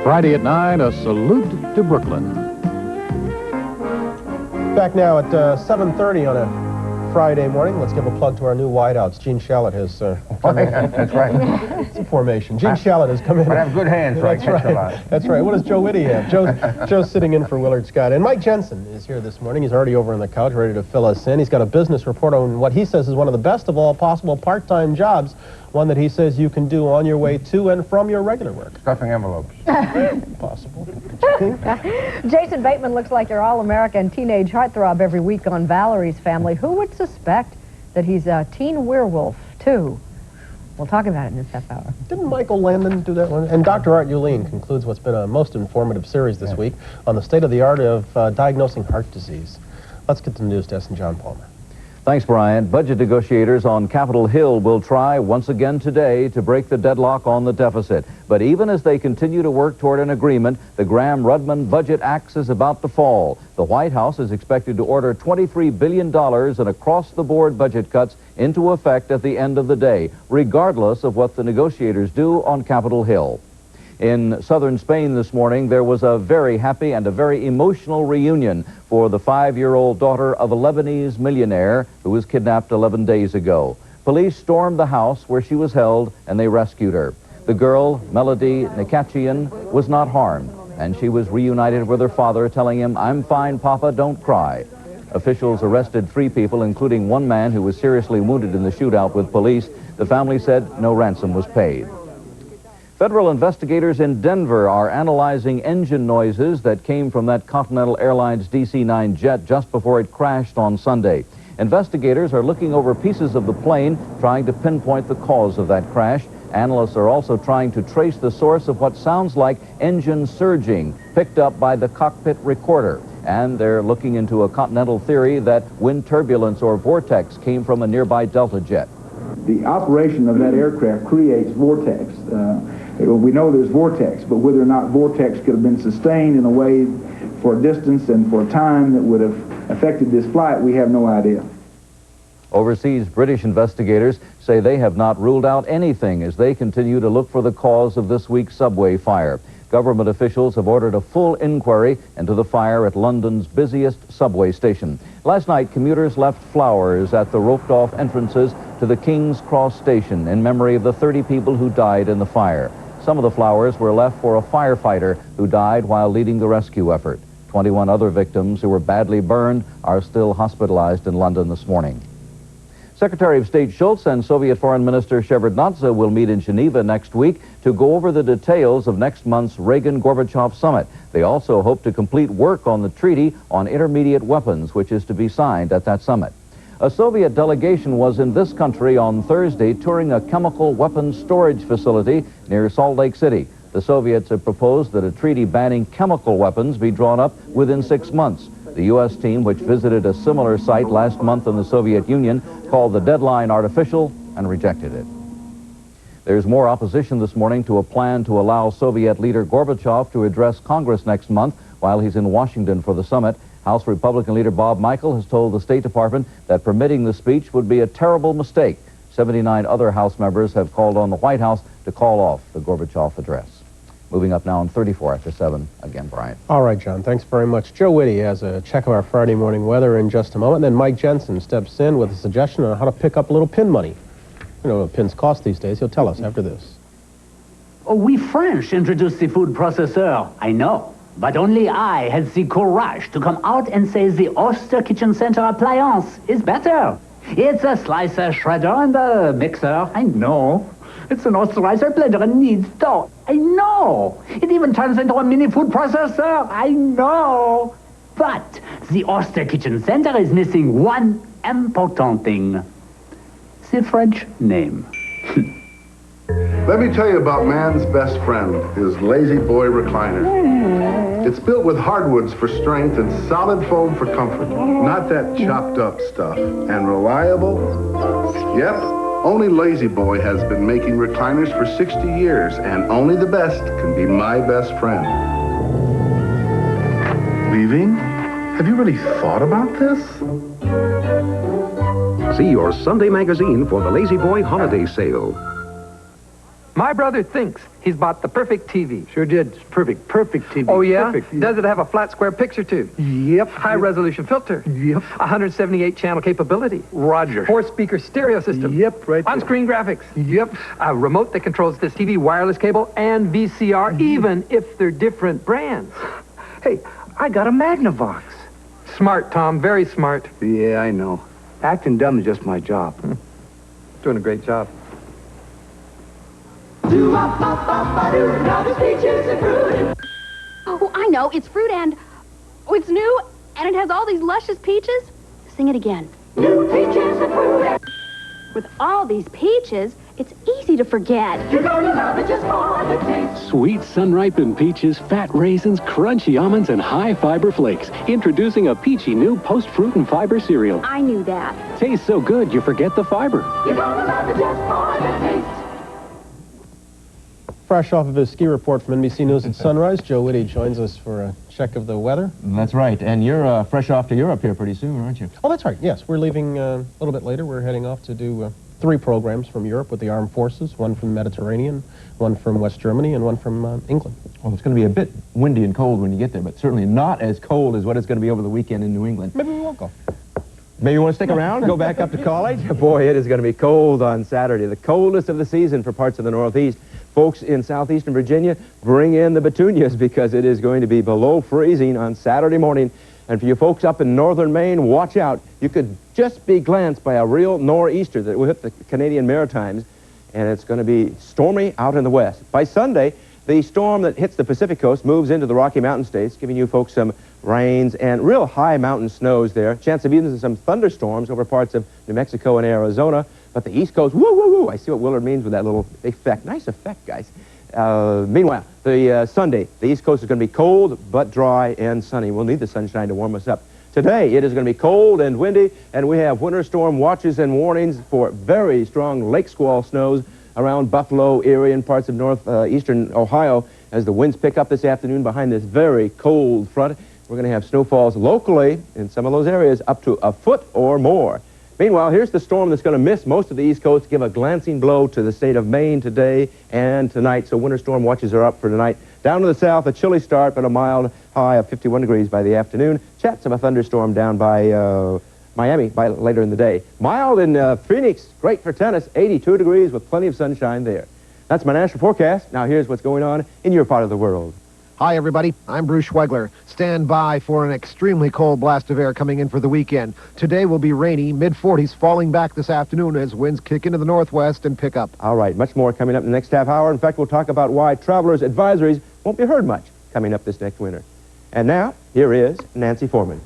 Friday at 9, a salute to Brooklyn. Back now at 7:30 on a Friday morning. Let's give a plug to our new wideouts. Gene Shalit has come in. That's right. It's a formation. Gene Shalit has come in. But I have good hands, right? That's right. That's right. What does Joe Whitty have? Joe's sitting in for Willard Scott. And Mike Jensen is here this morning. He's already over on the couch, ready to fill us in. He's got a business report on what he says is one of the best of all possible part-time jobs, one that he says you can do on your way to and from your regular work. Stuffing envelopes. Possible. Jason Bateman looks like your all-American teenage heartthrob every week on Valerie's Family. Who would suspect that he's a teen werewolf, too? We'll talk about it in this half hour. Didn't Michael Landon do that one? And Dr. Art Uline concludes what's been a most informative series this week on the state of the art of diagnosing heart disease. Let's get to the news desk and John Palmer. Thanks, Bryant. Budget negotiators on Capitol Hill will try once again today to break the deadlock on the deficit. But even as they continue to work toward an agreement, the Graham-Rudman budget axe is about to fall. The White House is expected to order $23 billion in across-the-board budget cuts into effect at the end of the day, regardless of what the negotiators do on Capitol Hill. In southern Spain this morning, there was a very happy and a very emotional reunion for the 5-year-old daughter of a Lebanese millionaire who was kidnapped 11 days ago. Police stormed the house where she was held and they rescued her. The girl, Melody Nikachian, was not harmed, and she was reunited with her father, telling him, "I'm fine, Papa, don't cry." Officials arrested 3 people, including one man who was seriously wounded in the shootout with police. The family said no ransom was paid. Federal investigators in Denver are analyzing engine noises that came from that Continental Airlines DC-9 jet just before it crashed on Sunday. Investigators are looking over pieces of the plane, trying to pinpoint the cause of that crash. Analysts are also trying to trace the source of what sounds like engine surging, picked up by the cockpit recorder. And they're looking into a Continental theory that wind turbulence or vortex came from a nearby Delta jet. The operation of that aircraft creates vortex. We know there's vortex, but whether or not vortex could have been sustained in a way for a distance and for a time that would have affected this flight, we have no idea. Overseas, British investigators say they have not ruled out anything as they continue to look for the cause of this week's subway fire. Government officials have ordered a full inquiry into the fire at London's busiest subway station. Last night, commuters left flowers at the roped-off entrances to the King's Cross station in memory of the 30 people who died in the fire. Some of the flowers were left for a firefighter who died while leading the rescue effort. 21 other victims who were badly burned are still hospitalized in London this morning. Secretary of State Schultz and Soviet Foreign Minister Shevardnadze will meet in Geneva next week to go over the details of next month's Reagan-Gorbachev summit. They also hope to complete work on the treaty on intermediate weapons, which is to be signed at that summit. A Soviet delegation was in this country on Thursday touring a chemical weapons storage facility near Salt Lake City. The Soviets have proposed that a treaty banning chemical weapons be drawn up within 6 months. The U.S. team, which visited a similar site last month in the Soviet Union, called the deadline artificial and rejected it. There's more opposition this morning to a plan to allow Soviet leader Gorbachev to address Congress next month while he's in Washington for the summit. House Republican leader Bob Michel has told the State Department that permitting the speech would be a terrible mistake. 79 other House members have called on the White House to call off the Gorbachev address. Moving up now on 34 after 7. Again, Bryant. All right, John. Thanks very much. Joe Whitty has a check of our Friday morning weather in just a moment. And then Mike Jensen steps in with a suggestion on how to pick up a little pin money. You know what pins cost these days. He'll tell us after this. Oh, we French introduced the food processor, I know. But only I had the courage to come out and say the Oyster Kitchen Center appliance is better. It's a slicer, shredder, and a mixer. I know. It's an Oysterizer blender and needs dough. I know. It even turns into a mini food processor. I know. But the Oyster Kitchen Center is missing one important thing. The French name. Let me tell you about man's best friend, his Lazy Boy recliner. It's built with hardwoods for strength and solid foam for comfort. Not that chopped up stuff. And reliable? Yep, only Lazy Boy has been making recliners for 60 years, and only the best can be my best friend. Leaving? Have you really thought about this? See your Sunday magazine for the Lazy Boy holiday sale. My brother thinks he's bought the perfect TV. Sure did. Perfect TV. Oh, yeah? Perfect. Does it have a flat square picture, too? Yep. High-resolution filter? Yep. 178-channel capability? Roger. 4-speaker stereo system? Yep, right there. On-screen graphics? Yep. A remote that controls this TV, wireless cable, and VCR, even if they're different brands. Hey, I got a Magnavox. Smart, Tom. Very smart. Yeah, I know. Acting dumb is just my job. Doing a great job. Oh, I know. It's fruit and... Oh, it's new, and it has all these luscious peaches. Sing it again. New peaches and fruit. With all these peaches, it's easy to forget. You're gonna love it just for the taste. Sweet sun-ripened peaches, fat raisins, crunchy almonds, and high-fiber flakes. Introducing a peachy new post-fruit and fiber cereal. I knew that. Tastes so good, you forget the fiber. You're gonna love it just for the taste. Fresh off of his ski report from NBC News at Sunrise, Joe Whitty joins us for a check of the weather. That's right, and you're fresh off to Europe here pretty soon, aren't you? Oh, that's right, yes. We're leaving a little bit later. We're heading off to do 3 programs from Europe with the armed forces, one from the Mediterranean, one from West Germany, and one from England. Well, it's going to be a bit windy and cold when you get there, but certainly not as cold as what it's going to be over the weekend in New England. Maybe we won't go. Maybe you want to stick around, go back up to college? Boy, it is going to be cold on Saturday, the coldest of the season for parts of the Northeast. Folks in southeastern Virginia, bring in the petunias because it is going to be below freezing on Saturday morning. And for you folks up in northern Maine, watch out. You could just be glanced by a real nor'easter that will hit the Canadian Maritimes, and it's going to be stormy out in the west. By Sunday, the storm that hits the Pacific coast moves into the Rocky Mountain states, giving you folks some rains and real high mountain snows there. Chance of even some thunderstorms over parts of New Mexico and Arizona. But the East Coast, woo, woo, woo. I see what Willard means with that little effect. Nice effect, guys. Meanwhile, the Sunday, the East Coast is going to be cold but dry and sunny. We'll need the sunshine to warm us up. Today, it is going to be cold and windy, and we have winter storm watches and warnings for very strong lake squall snows around Buffalo, Erie, and parts of northeastern Ohio as the winds pick up this afternoon behind this very cold front. We're going to have snowfalls locally in some of those areas up to a foot or more. Meanwhile, here's the storm that's going to miss most of the East Coast, give a glancing blow to the state of Maine today and tonight. So winter storm watches are up for tonight. Down to the south, a chilly start, but a mild high of 51 degrees by the afternoon. Chance of a thunderstorm down by Miami by later in the day. Mild in Phoenix, great for tennis, 82 degrees with plenty of sunshine there. That's my national forecast. Now here's what's going on in your part of the world. Hi, everybody. I'm Bruce Schwegler. Stand by for an extremely cold blast of air coming in for the weekend. Today will be rainy, mid-40s, falling back this afternoon as winds kick into the northwest and pick up. All right, much more coming up in the next half hour. In fact, we'll talk about why travelers' advisories won't be heard much coming up this next winter. And now, here is Nancy Foreman.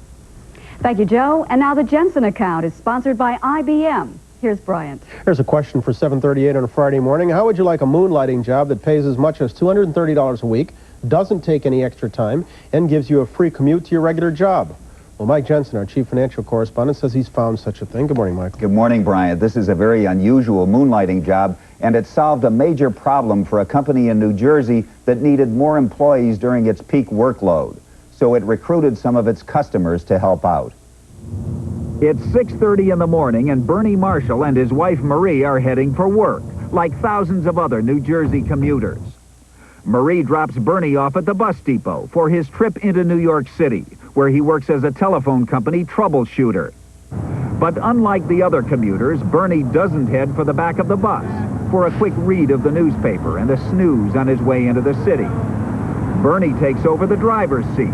Thank you, Joe. And now the Jensen account is sponsored by IBM. Here's Bryant. Here's a question for 7:38 on a Friday morning. How would you like a moonlighting job that pays as much as $230 a week, doesn't take any extra time, and gives you a free commute to your regular job? Well, Mike Jensen, our chief financial correspondent, says he's found such a thing. Good morning, Mike. Good morning, Bryant. This is a very unusual moonlighting job, and it solved a major problem for a company in New Jersey that needed more employees during its peak workload. So it recruited some of its customers to help out. It's 6:30 in the morning, and Bernie Marshall and his wife Marie are heading for work, like thousands of other New Jersey commuters. Marie drops Bernie off at the bus depot for his trip into New York City, where he works as a telephone company troubleshooter. But unlike the other commuters, Bernie doesn't head for the back of the bus for a quick read of the newspaper and a snooze on his way into the city. Bernie takes over the driver's seat.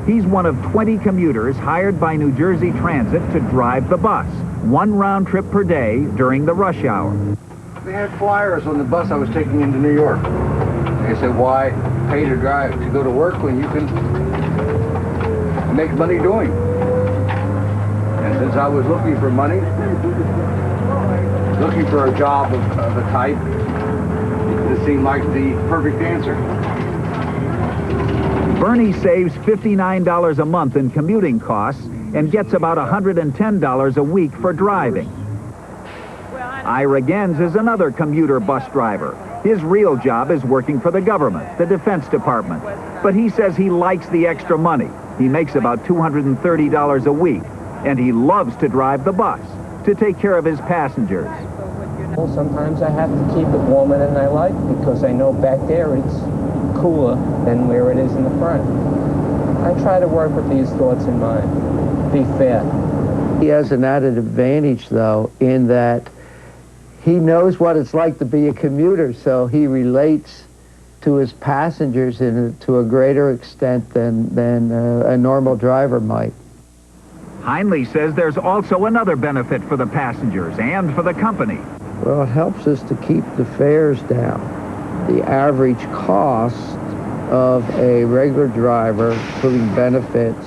He's one of 20 commuters hired by New Jersey Transit to drive the bus, one round trip per day during the rush hour. They had flyers on the bus I was taking into New York. They said, why pay to drive to go to work when you can make money doing? And since I was looking for money, looking for a job of a type, this seemed like the perfect answer. Bernie saves $59 a month in commuting costs and gets about $110 a week for driving. Ira Gens is another commuter bus driver. His real job is working for the government, the Defense Department. But he says he likes the extra money. He makes about $230 a week, and he loves to drive the bus to take care of his passengers. travel, sometimes I have to keep it warmer than I like because I know back there it's cooler than where it is in the front. I try to work with these thoughts in mind. Be fair. He has an added advantage, though, in that he knows what it's like to be a commuter, so he relates to his passengers to a greater extent than a normal driver might. Heinle says there's also another benefit for the passengers and for the company. Well, it helps us to keep the fares down. The average cost of a regular driver, including benefits,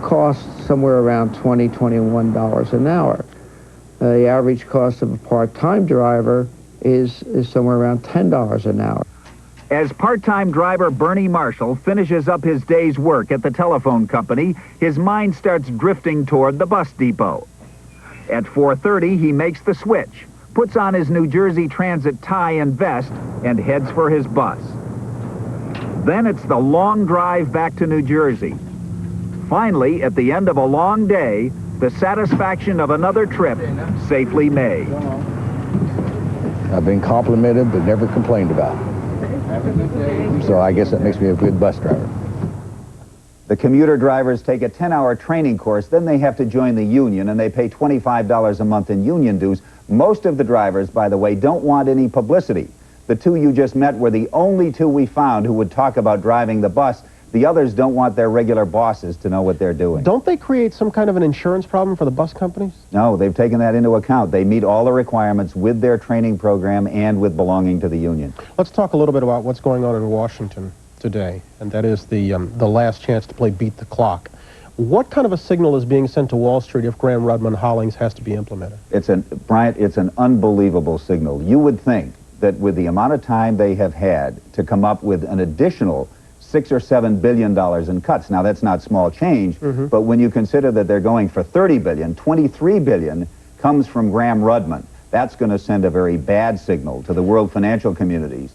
costs somewhere around $20, $21 an hour. The average cost of a part-time driver is somewhere around $10 an hour. As part-time driver Bernie Marshall finishes up his day's work at the telephone company, his mind starts drifting toward the bus depot. At 4:30, he makes the switch, puts on his New Jersey Transit tie and vest, and heads for his bus. Then it's the long drive back to New Jersey. Finally, at the end of a long day, the satisfaction of another trip safely made. I've been complimented but never complained about. So I guess that makes me a good bus driver. The commuter drivers take a 10-hour training course, then they have to join the union, and they pay $25 a month in union dues. Most of the drivers, by the way, don't want any publicity. The two you just met were the only two we found who would talk about driving the bus. The others don't want their regular bosses to know what they're doing. Don't they create some kind of an insurance problem for the bus companies? No, they've taken that into account. They meet all the requirements with their training program and with belonging to the union. Let's talk a little bit about what's going on in Washington today, and that is the last chance to play beat the clock. What kind of a signal is being sent to Wall Street if Graham-Rudman-Hollings has to be implemented? Bryant, it's an unbelievable signal. You would think that with the amount of time they have had to come up with an additional $6 or $7 billion in cuts. Now, that's not small change, but when you consider that they're going for $30 billion, $23 billion comes from Graham-Rudman. That's going to send a very bad signal to the world financial communities.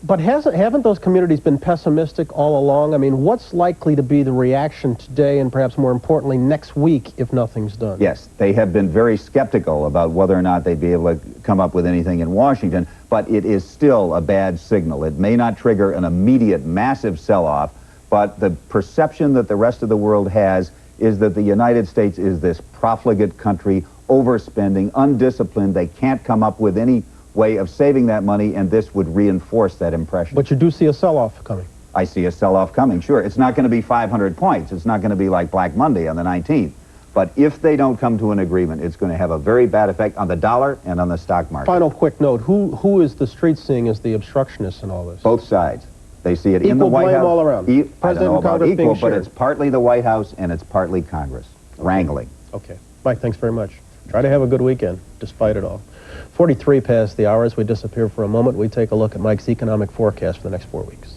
But haven't those communities been pessimistic all along? I mean, what's likely to be the reaction today and perhaps more importantly next week if nothing's done? Yes, they have been very skeptical about whether or not they'd be able to come up with anything in Washington, but it is still a bad signal. It may not trigger an immediate massive sell-off, but the perception that the rest of the world has is that the United States is this profligate country, overspending, undisciplined. They can't come up with any way of saving that money, and this would reinforce that impression. But you do see a sell-off coming. I see a sell-off coming, sure. It's not going to be 500 points. It's not going to be like Black Monday on the 19th. But if they don't come to an agreement, it's going to have a very bad effect on the dollar and on the stock market. Final quick note, who is the street seeing as the obstructionists in all this? Both sides. They see it in the White House. Equal blame all around. I don't know about equal, but it's partly the White House and it's partly Congress. Wrangling. Okay. Mike, thanks very much. Try to have a good weekend, despite it all. 43 past the hour. As we disappear for a moment, we take a look at Mike's economic forecast for the next 4 weeks.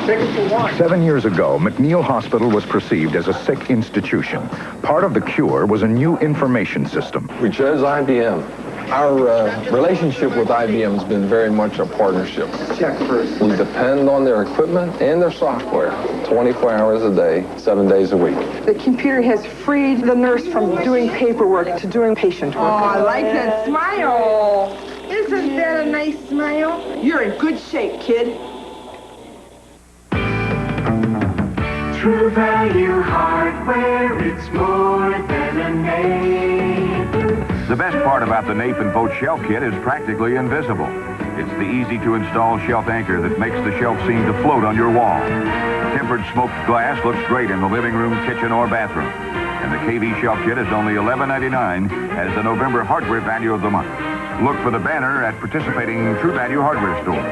Take it for one. 7 years ago, McNeil Hospital was perceived as a sick institution. Part of the cure was a new information system. We chose IBM. Our relationship with IBM has been very much a partnership. Check first. We depend on their equipment and their software 24 hours a day, 7 days a week. The computer has freed the nurse from doing paperwork to doing patient work. Oh, I like that smile. Isn't that a nice smile? You're in good shape, kid. True Value Hardware, it's more than a name. The best part about the Nathan Boat Shelf Kit is practically invisible. It's the easy-to-install shelf anchor that makes the shelf seem to float on your wall. Tempered smoked glass looks great in the living room, kitchen, or bathroom. And the KV Shelf Kit is only $11.99 as the November hardware value of the month. Look for the banner at participating True Value hardware stores.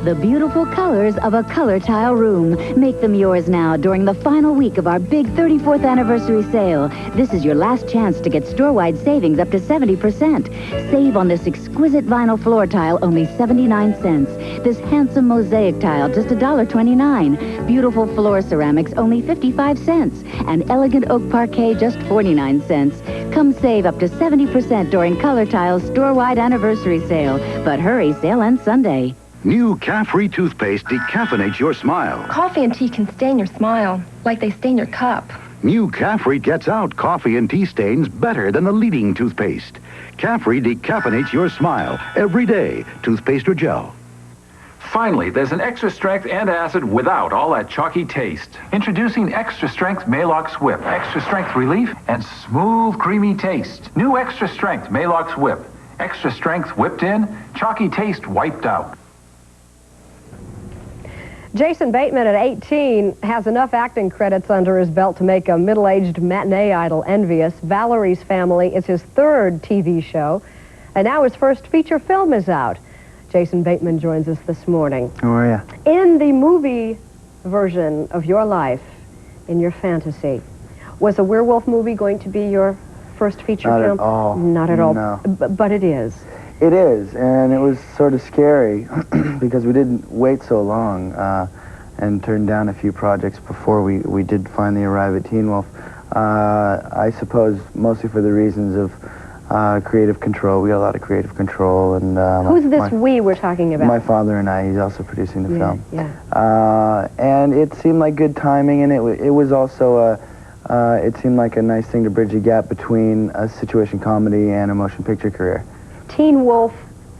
The beautiful colors of a color tile room. Make them yours now during the final week of our big 34th anniversary sale. This is your last chance to get store-wide savings up to 70%. Save on this exquisite vinyl floor tile, only 79 cents. This handsome mosaic tile, just $1.29. Beautiful floor ceramics, only 55 cents. And elegant oak parquet, just 49 cents. Come save up to 70% during Color Tile's store-wide anniversary sale. But hurry, sale ends Sunday. New Caffrey toothpaste decaffeinates your smile. Coffee and tea can stain your smile, like they stain your cup. New Caffrey gets out coffee and tea stains better than the leading toothpaste. Caffrey decaffeinates your smile every day, toothpaste or gel. Finally, there's an extra strength antacid without all that chalky taste. Introducing extra strength Maalox Whip. Extra strength relief and smooth, creamy taste. New extra strength Maalox Whip. Extra strength whipped in, chalky taste wiped out. Jason Bateman at 18 has enough acting credits under his belt to make a middle-aged matinee idol envious. Valerie's Family is his third TV show, and now his first feature film is out. Jason Bateman joins us this morning. How are you? In the movie version of your life, in your fantasy, was a werewolf movie going to be your first feature film? Not at all. Not at all. No. But it is. It is, and it was sort of scary because we didn't wait so long and turned down a few projects before we did finally arrive at Teen Wolf. I suppose mostly for the reasons of creative control. We got a lot of creative control. And who's this we we're talking about? My father and I. He's also producing the film. Yeah. And it seemed like good timing, and it was also it seemed like a nice thing to bridge a gap between a situation comedy and a motion picture career. Teen Wolf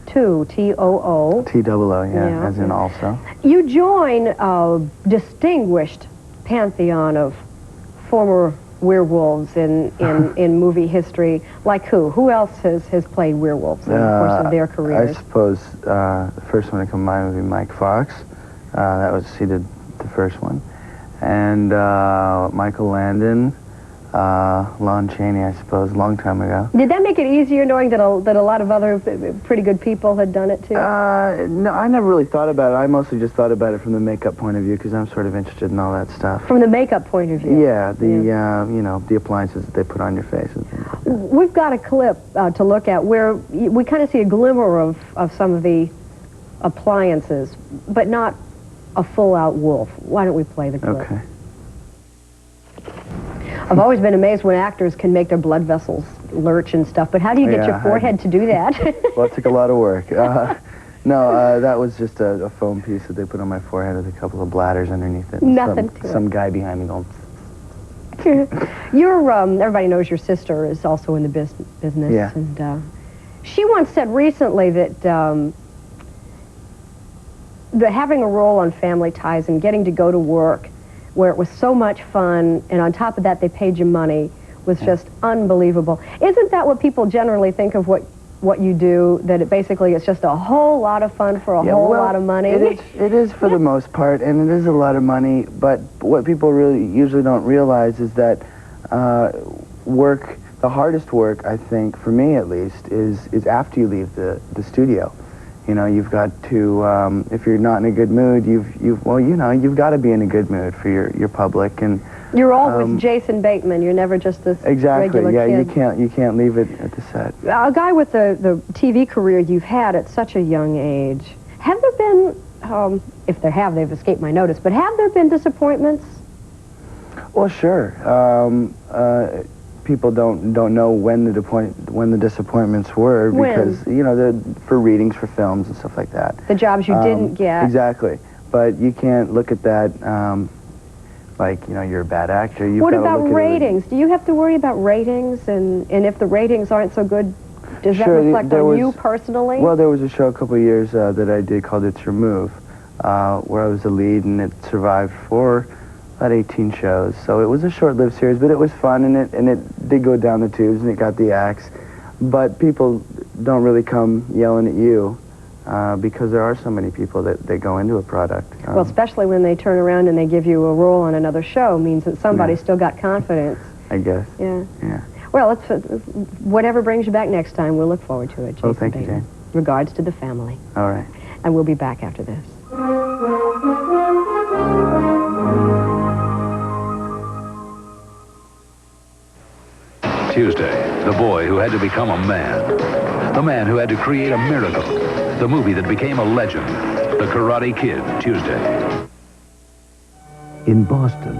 2, T-O-O. T-double-O, yeah, as in also. You join a distinguished pantheon of former werewolves in movie history. Like who? Who else has played werewolves in the course of their careers? I suppose the first one to come to mind would be Mike Fox. He did the first one. And Michael Landon. Lon Chaney, I suppose, a long time ago. Did that make it easier knowing that a lot of other pretty good people had done it too? No, I never really thought about it. I mostly just thought about it from the makeup point of view because I'm sort of interested in all that stuff. From the makeup point of view? Yeah, you know, the appliances that they put on your face and things like that. We've got a clip to look at where we kind of see a glimmer of some of the appliances, but not a full-out wolf. Why don't we play the clip? Okay. I've always been amazed when actors can make their blood vessels lurch and stuff, but how do you get your forehead to do that? Well, it took a lot of work. No, that was just a foam piece that they put on my forehead with a couple of bladders underneath it. Nothing to it. Some guy behind me going... Everybody knows your sister is also in the business. Yeah. And she once said recently that having a role on Family Ties and getting to go to work where it was so much fun, and on top of that they paid you money, was just unbelievable. Isn't that what people generally think of what you do, that it basically is just a whole lot of fun for a whole lot of money? It is for the most part, and it is a lot of money, but what people really usually don't realize is that the hardest work, I think, for me at least, is after you leave the studio. You know, you've got to, if you're not in a good mood, you've got to be in a good mood for your public. And you're always Jason Bateman. You're never just this regular kid. You can't leave it at the set. A guy with the TV career you've had at such a young age, have there been, if there have, they've escaped my notice, but have there been disappointments? Well, sure. People don't know when the disappointments were because for readings for films and stuff like that. The jobs you didn't get. Exactly, but you can't look at that like you're a bad actor. What about ratings? Do you have to worry about ratings, and if the ratings aren't so good, does that reflect on you personally? Well, there was a show a couple of years that I did called It's Your Move, where I was the lead, and it survived for about 18 shows, so it was a short-lived series, but it was fun, and it did go down the tubes, and it got the axe. But people don't really come yelling at you because there are so many people that go into a product. Well, especially when they turn around and they give you a role on another show, means that somebody still got confidence. I guess. Yeah. Yeah. Well, whatever brings you back next time, we'll look forward to it, Jason thank you, Jane. Regards to the family. All right. And we'll be back after this. Tuesday, the boy who had to become a man. The man who had to create a miracle. The movie that became a legend. The Karate Kid, Tuesday. In Boston,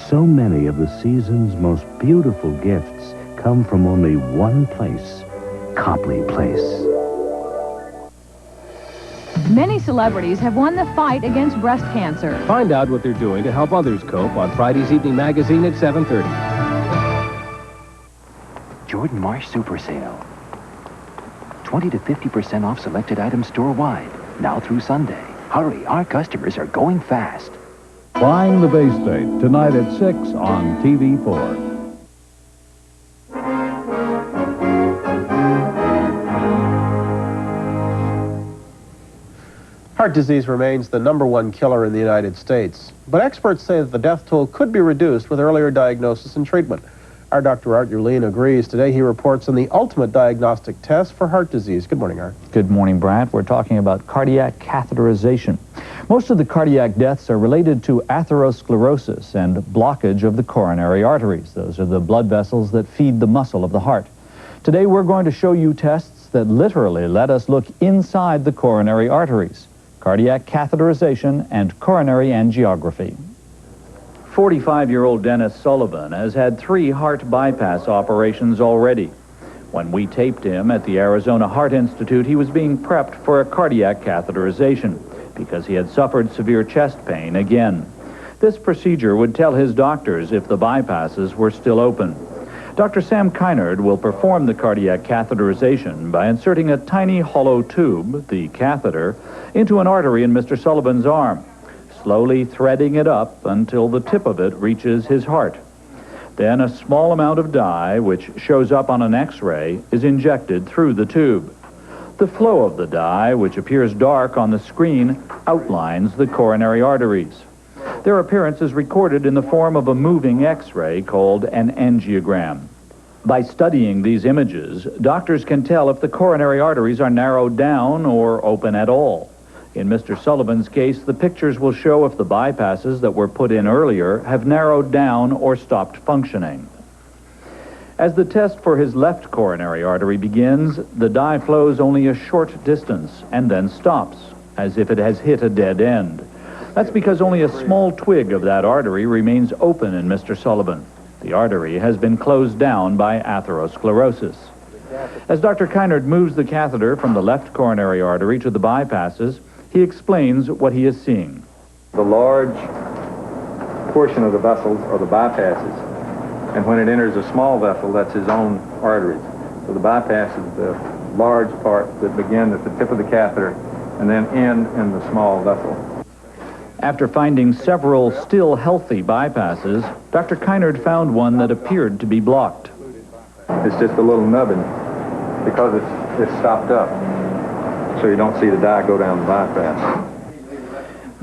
so many of the season's most beautiful gifts come from only one place, Copley Place. Many celebrities have won the fight against breast cancer. Find out what they're doing to help others cope on Friday's Evening Magazine at 7:30. Jordan Marsh Super Sale. 20 to 50% off selected items store-wide. Now through Sunday. Hurry, our customers are going fast. Flying the Bay State, tonight at 6 on TV4. Heart disease remains the #1 killer in the United States, but experts say that the death toll could be reduced with earlier diagnosis and treatment. Our Dr. Art Yulin agrees. Today he reports on the ultimate diagnostic test for heart disease. Good morning, Art. Good morning, Bryant. We're talking about cardiac catheterization. Most of the cardiac deaths are related to atherosclerosis and blockage of the coronary arteries. Those are the blood vessels that feed the muscle of the heart. Today we're going to show you tests that literally let us look inside the coronary arteries. Cardiac catheterization and coronary angiography. 45-year-old Dennis Sullivan has had 3 heart bypass operations already. When we taped him at the Arizona Heart Institute, he was being prepped for a cardiac catheterization because he had suffered severe chest pain again. This procedure would tell his doctors if the bypasses were still open. Dr. Sam Kynard will perform the cardiac catheterization by inserting a tiny hollow tube, the catheter, into an artery in Mr. Sullivan's arm, slowly threading it up until the tip of it reaches his heart. Then a small amount of dye, which shows up on an X-ray, is injected through the tube. The flow of the dye, which appears dark on the screen, outlines the coronary arteries. Their appearance is recorded in the form of a moving X-ray called an angiogram. By studying these images, doctors can tell if the coronary arteries are narrowed down or open at all. In Mr. Sullivan's case, the pictures will show if the bypasses that were put in earlier have narrowed down or stopped functioning. As the test for his left coronary artery begins, the dye flows only a short distance and then stops, as if it has hit a dead end. That's because only a small twig of that artery remains open in Mr. Sullivan. The artery has been closed down by atherosclerosis. As Dr. Kynard moves the catheter from the left coronary artery to the bypasses, he explains what he is seeing. The large portion of the vessels are the bypasses, and when it enters a small vessel, that's his own arteries. So the bypass is the large part that begin at the tip of the catheter and then end in the small vessel. After finding several still healthy bypasses, Dr. Kynard found one that appeared to be blocked. It's just a little nubbin because it's stopped up, so you don't see the dye go down the bypass.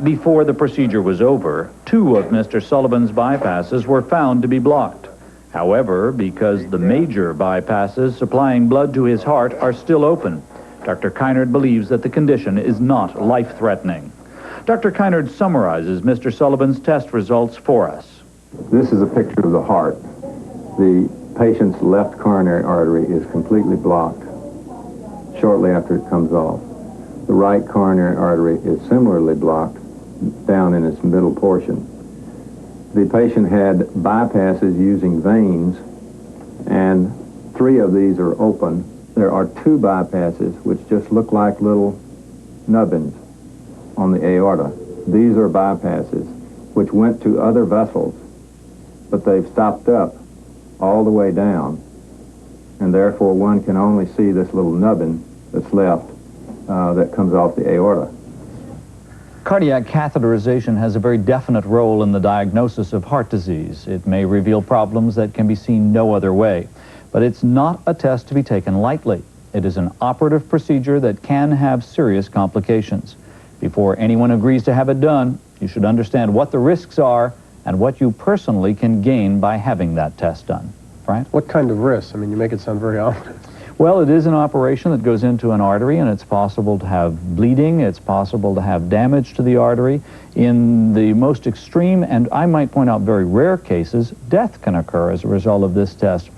Before the procedure was over, 2 of Mr. Sullivan's bypasses were found to be blocked. However, because the major bypasses supplying blood to his heart are still open, Dr. Kynard believes that the condition is not life-threatening. Dr. Kynard summarizes Mr. Sullivan's test results for us. This is a picture of the heart. The patient's left coronary artery is completely blocked shortly after it comes off. The right coronary artery is similarly blocked down in its middle portion. The patient had bypasses using veins, and 3 of these are open. There are 2 bypasses which just look like little nubbins on the aorta. These are bypasses which went to other vessels, but they've stopped up all the way down, and therefore one can only see this little nubbin that's left that comes off the aorta. Cardiac catheterization has a very definite role in the diagnosis of heart disease. It may reveal problems that can be seen no other way, but it's not a test to be taken lightly. It is an operative procedure that can have serious complications. Before anyone agrees to have it done, you should understand what the risks are and what you personally can gain by having that test done. Bryant? What kind of risks? I mean, you make it sound very ominous. Well, it is an operation that goes into an artery, and it's possible to have bleeding, it's possible to have damage to the artery. In the most extreme, and I might point out very rare cases, death can occur as a result of this test.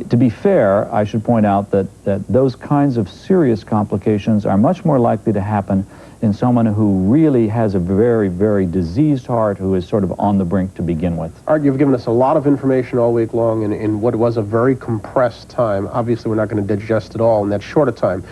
To be fair, I should point out that those kinds of serious complications are much more likely to happen in someone who really has a very, very diseased heart, who is sort of on the brink to begin with. Art, you've given us a lot of information all week long in what was a very compressed time. Obviously, we're not going to digest it all in that short a time.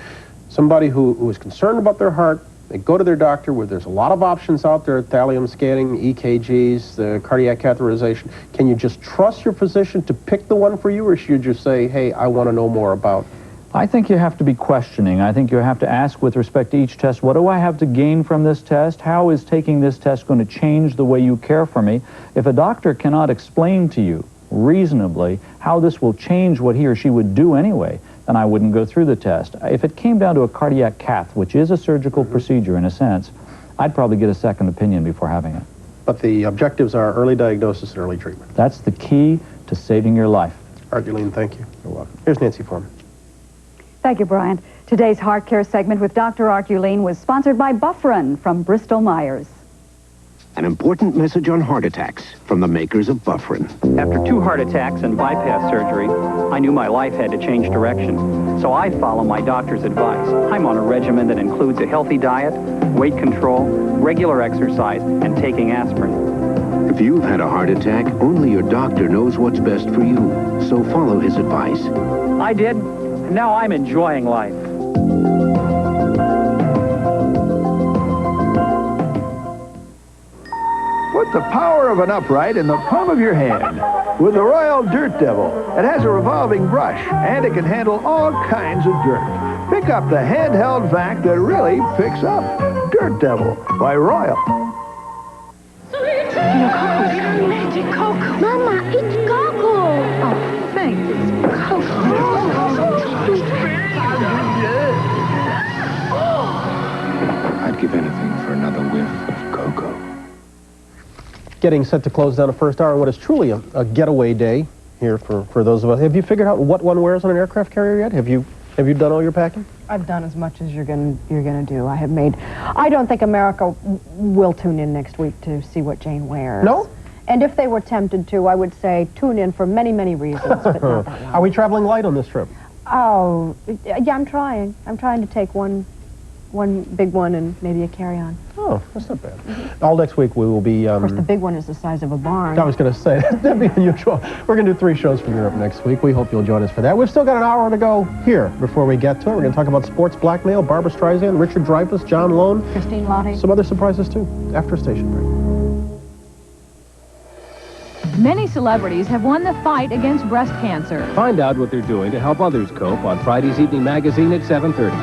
Somebody who is concerned about their heart, They go to their doctor where there's a lot of options out there, thallium scanning, EKGs, the cardiac catheterization. Can you just trust your physician to pick the one for you, or should you just say, hey, I want to know more about? I think you have to be questioning. I think you have to ask with respect to each test, what do I have to gain from this test? How is taking this test going to change the way you care for me? If a doctor cannot explain to you reasonably how this will change what he or she would do anyway, then I wouldn't go through the test. If it came down to a cardiac cath, which is a surgical procedure in a sense, I'd probably get a second opinion before having it. But the objectives are early diagnosis and early treatment. That's the key to saving your life. Arguline, thank you. You're welcome. Here's Nancy Foreman. Thank you, Bryant. Today's Heart Care segment with Dr. Arguline was sponsored by Bufferin from Bristol-Myers. An important message on heart attacks from the makers of Bufferin. After 2 heart attacks and bypass surgery, I knew my life had to change direction. So I follow my doctor's advice. I'm on a regimen that includes a healthy diet, weight control, regular exercise, and taking aspirin. If you've had a heart attack, only your doctor knows what's best for you. So follow his advice. I did, and now I'm enjoying life. Put the power of an upright in the palm of your hand with the Royal Dirt Devil. It has a revolving brush, and it can handle all kinds of dirt. Pick up the handheld vac that really picks up. Dirt Devil by Royal. Magic Coco. Mama, it's Coco. Oh, thanks. I'd give anything for another whiff of cocoa. Getting set to close down the first hour, what is truly a getaway day here for those of us. Have you figured out what one wears on an aircraft carrier yet? Have you done all your packing? I've done as much as you're gonna do. I have made. I don't think America will tune in next week to see what Jane wears. No? And if they were tempted to, I would say tune in for many, many reasons, but not that one. Are we traveling light on this trip? Oh, yeah, I'm trying. I'm trying to take one big one and maybe a carry-on. Oh, that's not bad. All next week we will be... of course, the big one is the size of a barn. I was going to say, that'd be unusual. We're going to do 3 shows from Europe next week. We hope you'll join us for that. We've still got an hour to go here before we get to it. We're going to talk about sports blackmail, Barbra Streisand, Richard Dreyfuss, John Lone. Christine Lottie. Some other surprises, too, after a station break. Many celebrities have won the fight against breast cancer. Find out what they're doing to help others cope on Friday's Evening Magazine at 7:30.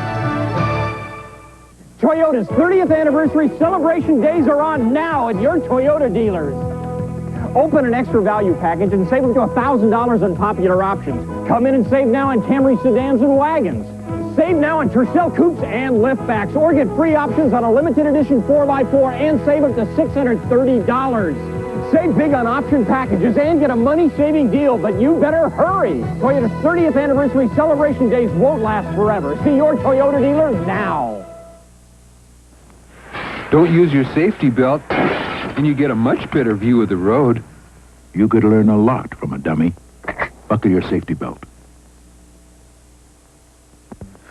Toyota's 30th anniversary celebration days are on now at your Toyota dealers. Open an extra value package and save up to $1,000 on popular options. Come in and save now on Camry sedans and wagons. Save now on Tercel coupes and liftbacks, or get free options on a limited edition 4x4 and save up to $630. Save big on option packages and get a money-saving deal, but you better hurry. Toyota's 30th anniversary celebration days won't last forever. See your Toyota dealer now. Don't use your safety belt, and you get a much better view of the road. You could learn a lot from a dummy. Buckle your safety belt.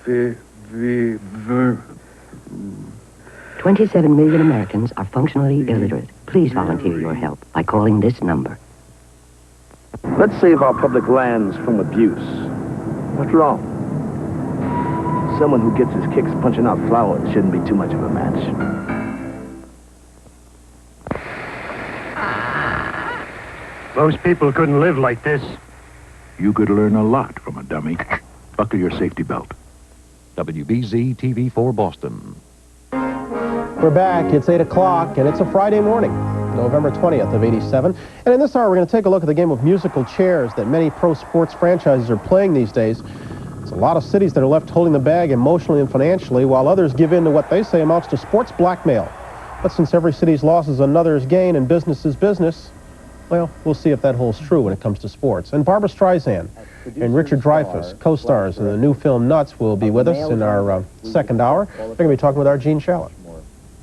27 million Americans are functionally illiterate. Please volunteer your help by calling this number. Let's save our public lands from abuse. After all, someone who gets his kicks punching out flowers shouldn't be too much of a match. Those people couldn't live like this. You could learn a lot from a dummy. Buckle your safety belt. WBZ-TV for Boston. We're back. It's 8 o'clock, and it's a Friday morning, November 20th of '87. And in this hour, we're going to take a look at the game of musical chairs that many pro sports franchises are playing these days. It's a lot of cities that are left holding the bag emotionally and financially, while others give in to what they say amounts to sports blackmail. But since every city's loss is another's gain and business is business, well, we'll see if that holds true when it comes to sports. And Barbra Streisand and Richard Dreyfuss, co-stars in the new film Nuts, will be with us in our second hour. We're going to be talking with our Gene Shalit.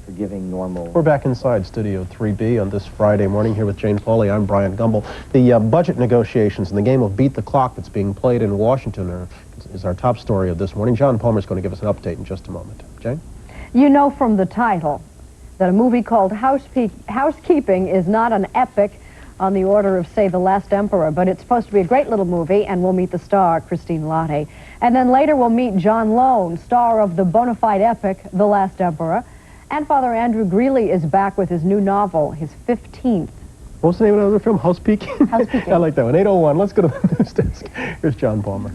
Forgiving, normal. We're back inside Studio 3B on this Friday morning here with Jane Pauley. I'm Bryant Gumbel. The budget negotiations and the game of Beat the Clock that's being played in Washington is our top story of this morning. John Palmer's going to give us an update in just a moment. Jane? You know from the title that a movie called Housekeeping is not an epic on the order of, say, The Last Emperor, but it's supposed to be a great little movie, and we'll meet the star, Christine Lottie. And then later we'll meet John Lone, star of the bona fide epic, The Last Emperor. And Father Andrew Greeley is back with his new novel, his 15th. What's the name of the other film? Housekeeping? Housekeeping. I like that one. 8:01. Let's go to the news desk. Here's John Palmer.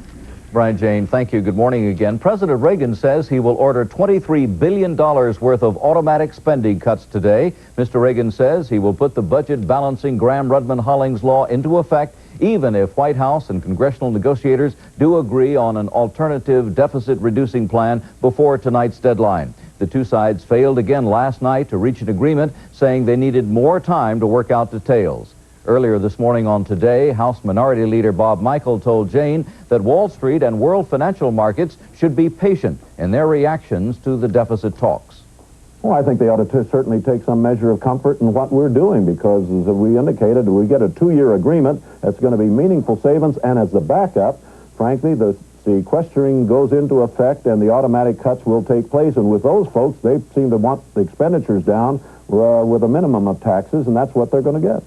Brian, Jane, thank you. Good morning again. President Reagan says he will order $23 billion worth of automatic spending cuts today. Mr. Reagan says he will put the budget-balancing Graham-Rudman-Hollings law into effect even if White House and congressional negotiators do agree on an alternative deficit-reducing plan before tonight's deadline. The two sides failed again last night to reach an agreement, saying they needed more time to work out details. Earlier this morning on Today, House Minority Leader Bob Michel told Jane that Wall Street and world financial markets should be patient in their reactions to the deficit talks. Well, I think they ought to certainly take some measure of comfort in what we're doing because, as we indicated, we get a 2-year agreement that's going to be meaningful savings, and as the backup, frankly, the sequestering goes into effect and the automatic cuts will take place, and with those folks, they seem to want the expenditures down with a minimum of taxes, and that's what they're going to get.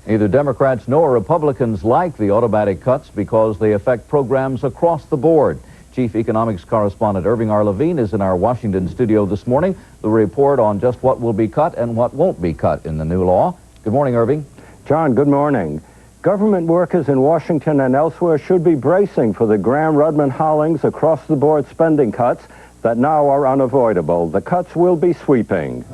Neither Democrats nor Republicans like the automatic cuts because they affect programs across the board. Chief Economics Correspondent Irving R. Levine is in our Washington studio this morning. The report on just what will be cut and what won't be cut in the new law. Good morning, Irving. John, good morning. Government workers in Washington and elsewhere should be bracing for the Graham-Rudman-Hollings across-the-board spending cuts that now are unavoidable. The cuts will be sweeping.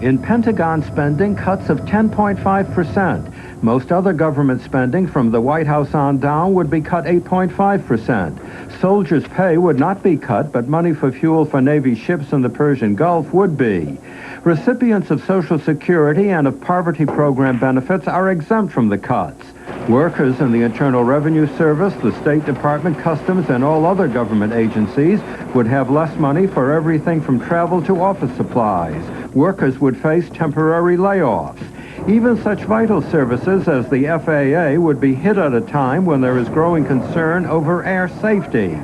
In Pentagon spending, cuts of 10.5%. Most other government spending from the White House on down would be cut 8.5%. Soldiers' pay would not be cut, but money for fuel for Navy ships in the Persian Gulf would be. Recipients of Social Security and of poverty program benefits are exempt from the cuts. Workers in the Internal Revenue Service, the State Department, Customs, and all other government agencies would have less money for everything from travel to office supplies. Workers would face temporary layoffs. Even such vital services as the FAA would be hit at a time when there is growing concern over air safety.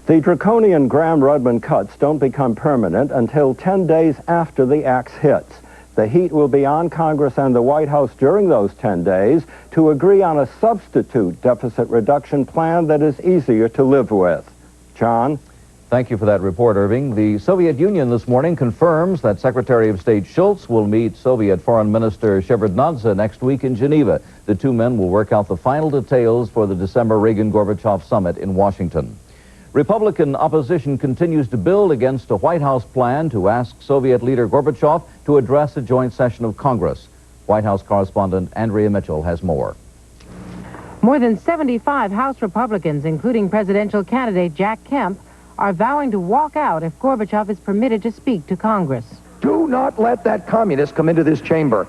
The draconian Graham-Rudman cuts don't become permanent until 10 days after the axe hits. The heat will be on Congress and the White House during those 10 days to agree on a substitute deficit reduction plan that is easier to live with. John? Thank you for that report, Irving. The Soviet Union this morning confirms that Secretary of State Schultz will meet Soviet Foreign Minister Shevardnadze next week in Geneva. The two men will work out the final details for the December Reagan-Gorbachev summit in Washington. Republican opposition continues to build against a White House plan to ask Soviet leader Gorbachev to address a joint session of Congress. White House correspondent Andrea Mitchell has more. More than 75 House Republicans, including presidential candidate Jack Kemp, are vowing to walk out if Gorbachev is permitted to speak to Congress. Do not let that communist come into this chamber.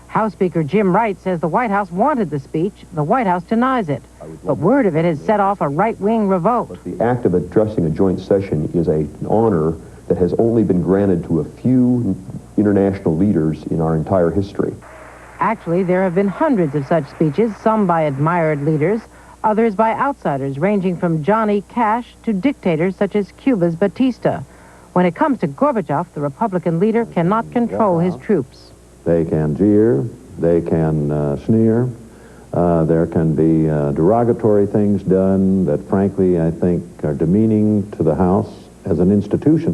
House Speaker Jim Wright says the White House wanted the speech. The White House denies it. But word of it has set off a right-wing revolt. The act of addressing a joint session is an honor that has only been granted to a few international leaders in our entire history. Actually, there have been hundreds of such speeches, some by admired leaders, others by outsiders ranging from Johnny Cash to dictators such as Cuba's Batista. When it comes to Gorbachev, the Republican leader cannot control his troops. They can jeer, they can sneer, there can be derogatory things done that frankly I think are demeaning to the House as an institution.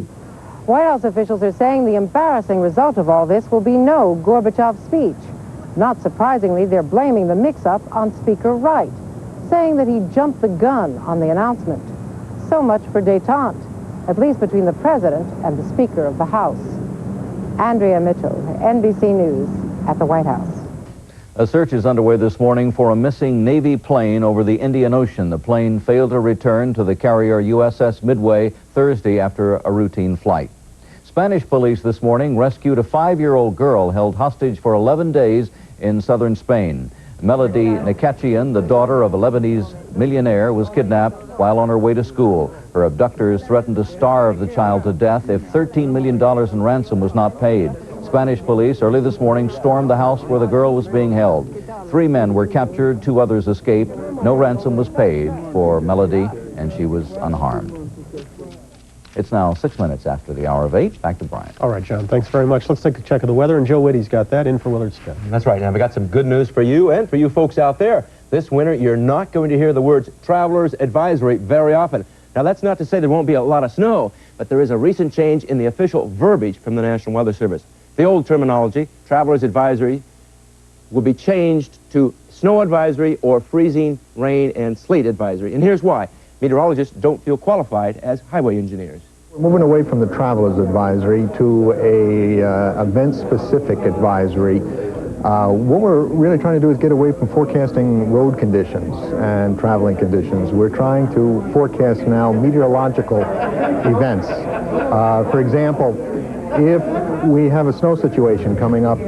White House officials are saying the embarrassing result of all this will be no Gorbachev speech. Not surprisingly, they're blaming the mix-up on Speaker Wright, saying that he jumped the gun on the announcement. So much for détente, at least between the President and the Speaker of the House. Andrea Mitchell, NBC News, at the White House. A search is underway this morning for a missing Navy plane over the Indian Ocean. The plane failed to return to the carrier USS Midway Thursday after a routine flight. Spanish police this morning rescued a 5-year-old girl held hostage for 11 days in southern Spain. Melody Nakachian, the daughter of a Lebanese millionaire, was kidnapped while on her way to school. Her abductors threatened to starve the child to death if $13 million in ransom was not paid. Spanish police early this morning stormed the house where the girl was being held. 3 men were captured, 2 others escaped. No ransom was paid for Melody, and she was unharmed. It's now 6 minutes after the hour of 8. Back to Bryant. All right, John, thanks very much. Let's take a check of the weather, and Joe Whitty's got that in for Willard Scott. That's right. Now, we got some good news for you and for you folks out there. This winter, you're not going to hear the words traveler's advisory very often. Now, that's not to say there won't be a lot of snow, but there is a recent change in the official verbiage from the National Weather Service. The old terminology, traveler's advisory, will be changed to snow advisory or freezing rain and sleet advisory. And here's why. Meteorologists don't feel qualified as highway engineers. We're moving away from the traveler's advisory to a event-specific advisory. What we're really trying to do is get away from forecasting road conditions and traveling conditions. We're trying to forecast now meteorological events. For example, if we have a snow situation coming up,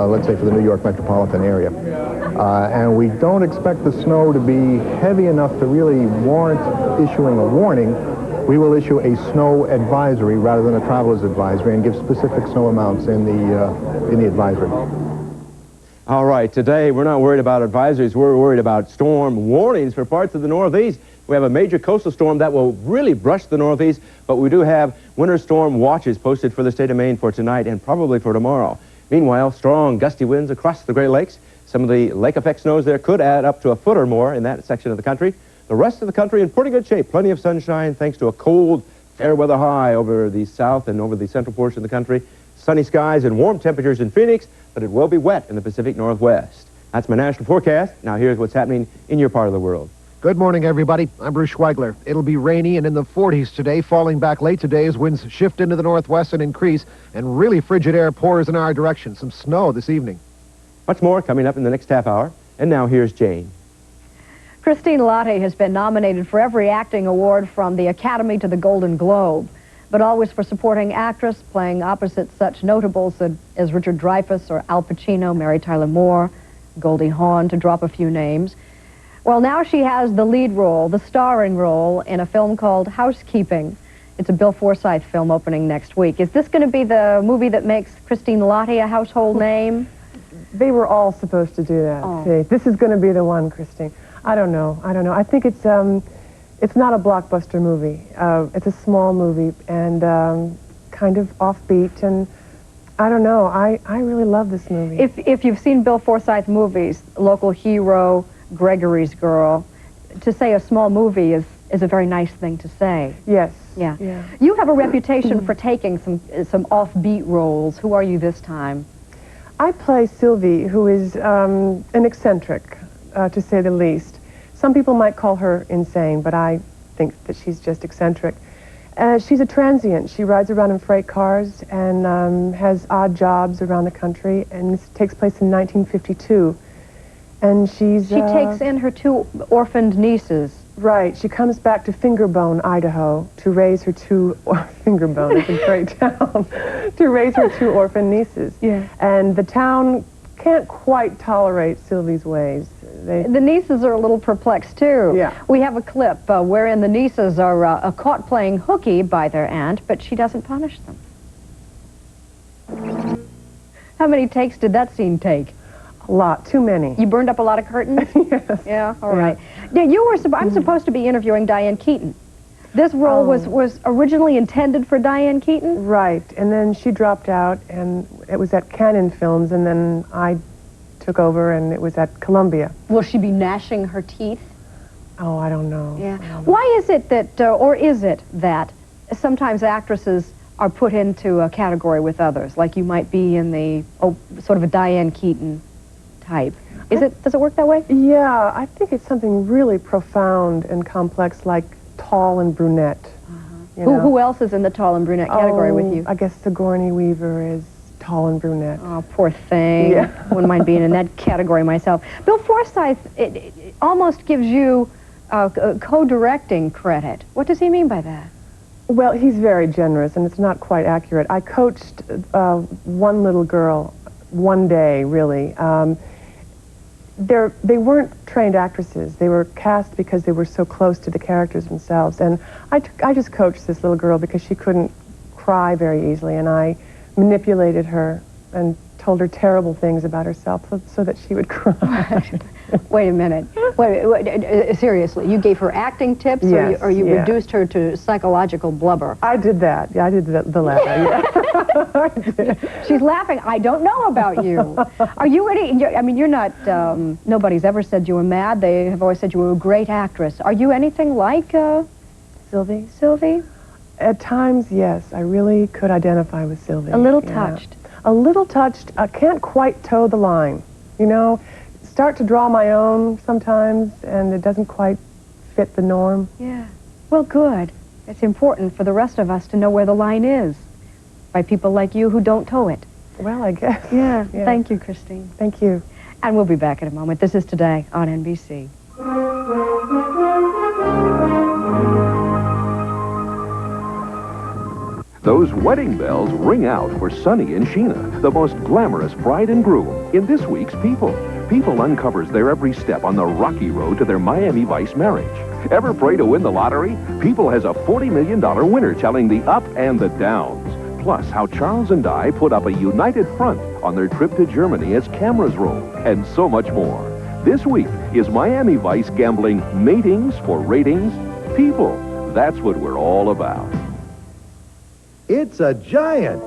let's say for the New York metropolitan area, and we don't expect the snow to be heavy enough to really warrant issuing a warning, we will issue a snow advisory rather than a traveler's advisory and give specific snow amounts in the advisory. All right, today we're not worried about advisories, we're worried about storm warnings for parts of the Northeast. We have a major coastal storm that will really brush the Northeast, but we do have winter storm watches posted for the state of Maine for tonight and probably for tomorrow. Meanwhile, strong gusty winds across the Great Lakes. Some of the lake effect snows there could add up to a foot or more in that section of the country. The rest of the country in pretty good shape. Plenty of sunshine thanks to a cold, fair weather high over the south and over the central portion of the country. Sunny skies and warm temperatures in Phoenix, but it will be wet in the Pacific Northwest. That's my national forecast. Now here's what's happening in your part of the world. Good morning, everybody. I'm Bruce Schweigler. It'll be rainy and in the 40s today, falling back late today as winds shift into the northwest and increase, and really frigid air pours in our direction. Some snow this evening. Much more coming up in the next half hour. And now here's Jane. Christine Lahti has been nominated for every acting award from the Academy to the Golden Globe, but always for supporting actress, playing opposite such notables as Richard Dreyfuss or Al Pacino, Mary Tyler Moore, Goldie Hawn, to drop a few names. Well, now she has the lead role, the starring role, in a film called Housekeeping. It's a Bill Forsythe film opening next week. Is this going to be the movie that makes Christine Lahti a household name? They were all supposed to do that. Oh. See, this is going to be the one, Christine. I don't know. I think it's not a blockbuster movie. It's a small movie and kind of offbeat, and I don't know. I really love this movie. If you've seen Bill Forsythe movies, Local Hero, Gregory's Girl, to say a small movie is a very nice thing to say. Yes. Yeah. You have a reputation for taking some offbeat roles. Who are you this time? I play Sylvie, who is an eccentric, to say the least. Some people might call her insane, but I think that she's just eccentric. She's a transient. She rides around in freight cars and has odd jobs around the country, and this takes place in 1952. And she takes in her two orphaned nieces. Right. She comes back to Fingerbone, Idaho, to raise her Fingerbone is a great town, to raise her two orphan nieces. Yeah. And the town can't quite tolerate Sylvie's ways. The nieces are a little perplexed, too. Yeah. We have a clip wherein the nieces are caught playing hooky by their aunt, but she doesn't punish them. How many takes did that scene take? A lot. Too many. You burned up a lot of curtains? Yes. Yeah, all right. Now, I'm supposed to be interviewing Diane Keaton. This role was originally intended for Diane Keaton? Right, and then she dropped out, and it was at Canon Films, and then I took over, and it was at Columbia. Will she be gnashing her teeth? Oh, I don't know. Yeah. Why is it that, or is it that, sometimes actresses are put into a category with others, like you might be in the, sort of a Diane Keaton type? Does it work that way? Yeah, I think it's something really profound and complex, like tall and brunette. Who else is in the tall and brunette category with you? I guess Sigourney Weaver is tall and brunette. Oh, poor thing. Yeah. Wouldn't mind being in that category myself. Bill Forsythe, it almost gives you co-directing credit. What does he mean by that? Well, he's very generous, and it's not quite accurate. I coached one little girl one day, really. They weren't trained actresses. They were cast because they were so close to the characters themselves. And I just coached this little girl because she couldn't cry very easily, and I manipulated her and told her terrible things about herself so that she would cry. Wait a minute. Wait, seriously, you gave her acting tips, yes, or you reduced her to psychological blubber? I did that. Yeah, I did the latter. Yeah. She's laughing. I don't know about you. Are you ready? I mean, you're not, nobody's ever said you were mad. They have always said you were a great actress. Are you anything like Sylvie? Sylvie? At times, yes, I really could identify with Sylvie. A little touched. A little touched. I can't quite toe the line. You know, start to draw my own sometimes, and it doesn't quite fit the norm. Yeah. Well, good. It's important for the rest of us to know where the line is by people like you who don't toe it. Well, I guess. Yeah. Thank you, Christine. Thank you. And we'll be back in a moment. This is Today on NBC. Those wedding bells ring out for Sonny and Sheena, the most glamorous bride and groom in this week's People. People uncovers their every step on the rocky road to their Miami Vice marriage. Ever pray to win the lottery? People has a $40 million winner telling the up and the downs. Plus, how Charles and Di put up a united front on their trip to Germany as cameras roll, and so much more. This week is Miami Vice gambling matings for ratings. People, that's what we're all about. It's a giant!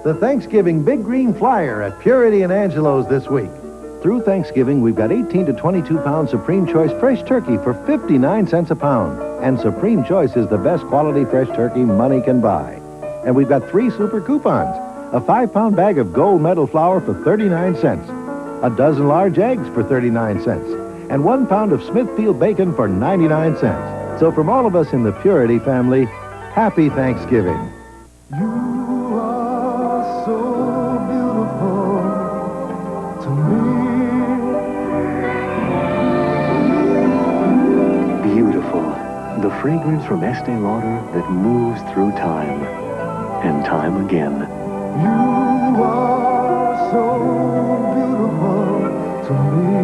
The Thanksgiving Big Green Flyer at Purity and Angelo's this week. Through Thanksgiving, we've got 18 to 22-pound Supreme Choice fresh turkey for 59 cents a pound. And Supreme Choice is the best quality fresh turkey money can buy. And we've got 3 super coupons. A 5-pound bag of gold medal flour for 39 cents. A dozen large eggs for 39 cents. And 1 pound of Smithfield bacon for 99 cents. So from all of us in the Purity family, happy Thanksgiving. You are so beautiful to me. Beautiful. The fragrance from Estee Lauder that moves through time and time again. You are so beautiful to me.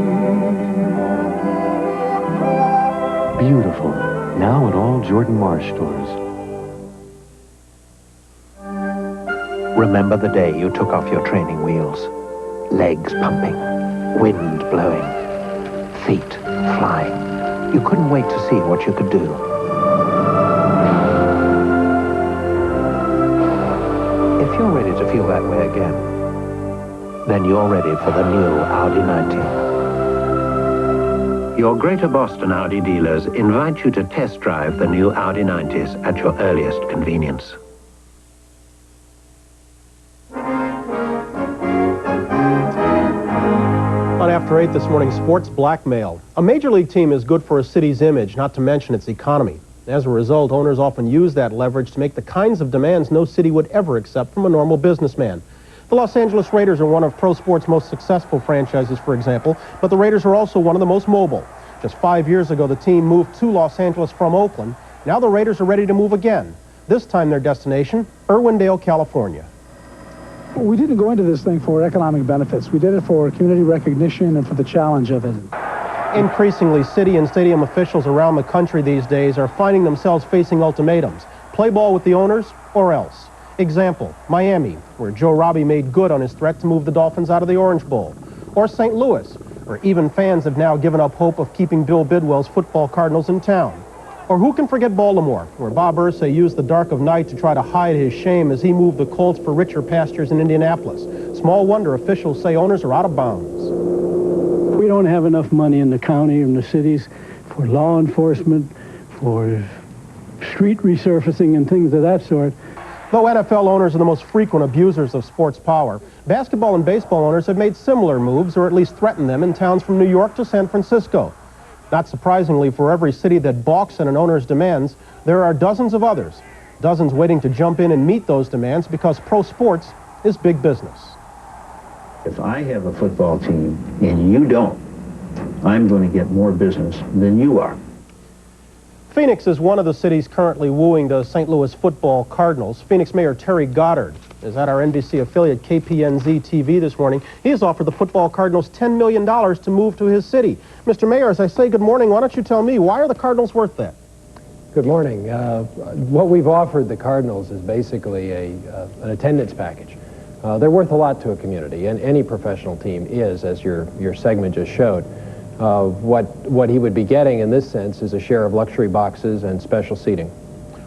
Beautiful. Now at all Jordan Marsh stores. Remember the day you took off your training wheels. Legs pumping, wind blowing, feet flying. You couldn't wait to see what you could do. If you're ready to feel that way again, then you're ready for the new Audi 90. Your Greater Boston Audi dealers invite you to test drive the new Audi 90s at your earliest convenience. After 8 this morning, sports blackmail. A major league team is good for a city's image, not to mention its economy. As a result, owners often use that leverage to make the kinds of demands no city would ever accept from a normal businessman. The Los Angeles Raiders are one of pro sports' most successful franchises, for example, but the Raiders are also one of the most mobile. Just 5 years ago, the team moved to Los Angeles from Oakland. Now the Raiders are ready to move again. This time their destination, Irwindale, California. We didn't go into this thing for economic benefits. We did it for community recognition and for the challenge of it. Increasingly, city and stadium officials around the country these days are finding themselves facing ultimatums. Play ball with the owners or else. Example, Miami, where Joe Robbie made good on his threat to move the Dolphins out of the Orange Bowl. Or St. Louis, where even fans have now given up hope of keeping Bill Bidwell's football Cardinals in town. Or who can forget Baltimore, where Bob Irsay used the dark of night to try to hide his shame as he moved the Colts for richer pastures in Indianapolis. Small wonder officials say owners are out of bounds. We don't have enough money in the county and the cities for law enforcement, for street resurfacing and things of that sort. Though NFL owners are the most frequent abusers of sports power, basketball and baseball owners have made similar moves, or at least threatened them, in towns from New York to San Francisco. Not surprisingly, for every city that balks at an owner's demands, there are dozens of others. Dozens waiting to jump in and meet those demands because pro sports is big business. If I have a football team and you don't, I'm going to get more business than you are. Phoenix is one of the cities currently wooing the St. Louis football Cardinals. Phoenix Mayor Terry Goddard is at our NBC affiliate KPNZ-TV this morning. He has offered the football Cardinals $10 million to move to his city. Mr. Mayor, as I say good morning, why don't you tell me, why are the Cardinals worth that? Good morning. What we've offered the Cardinals is basically an attendance package. They're worth a lot to a community, and any professional team is, as your segment just showed. What he would be getting in this sense is a share of luxury boxes and special seating.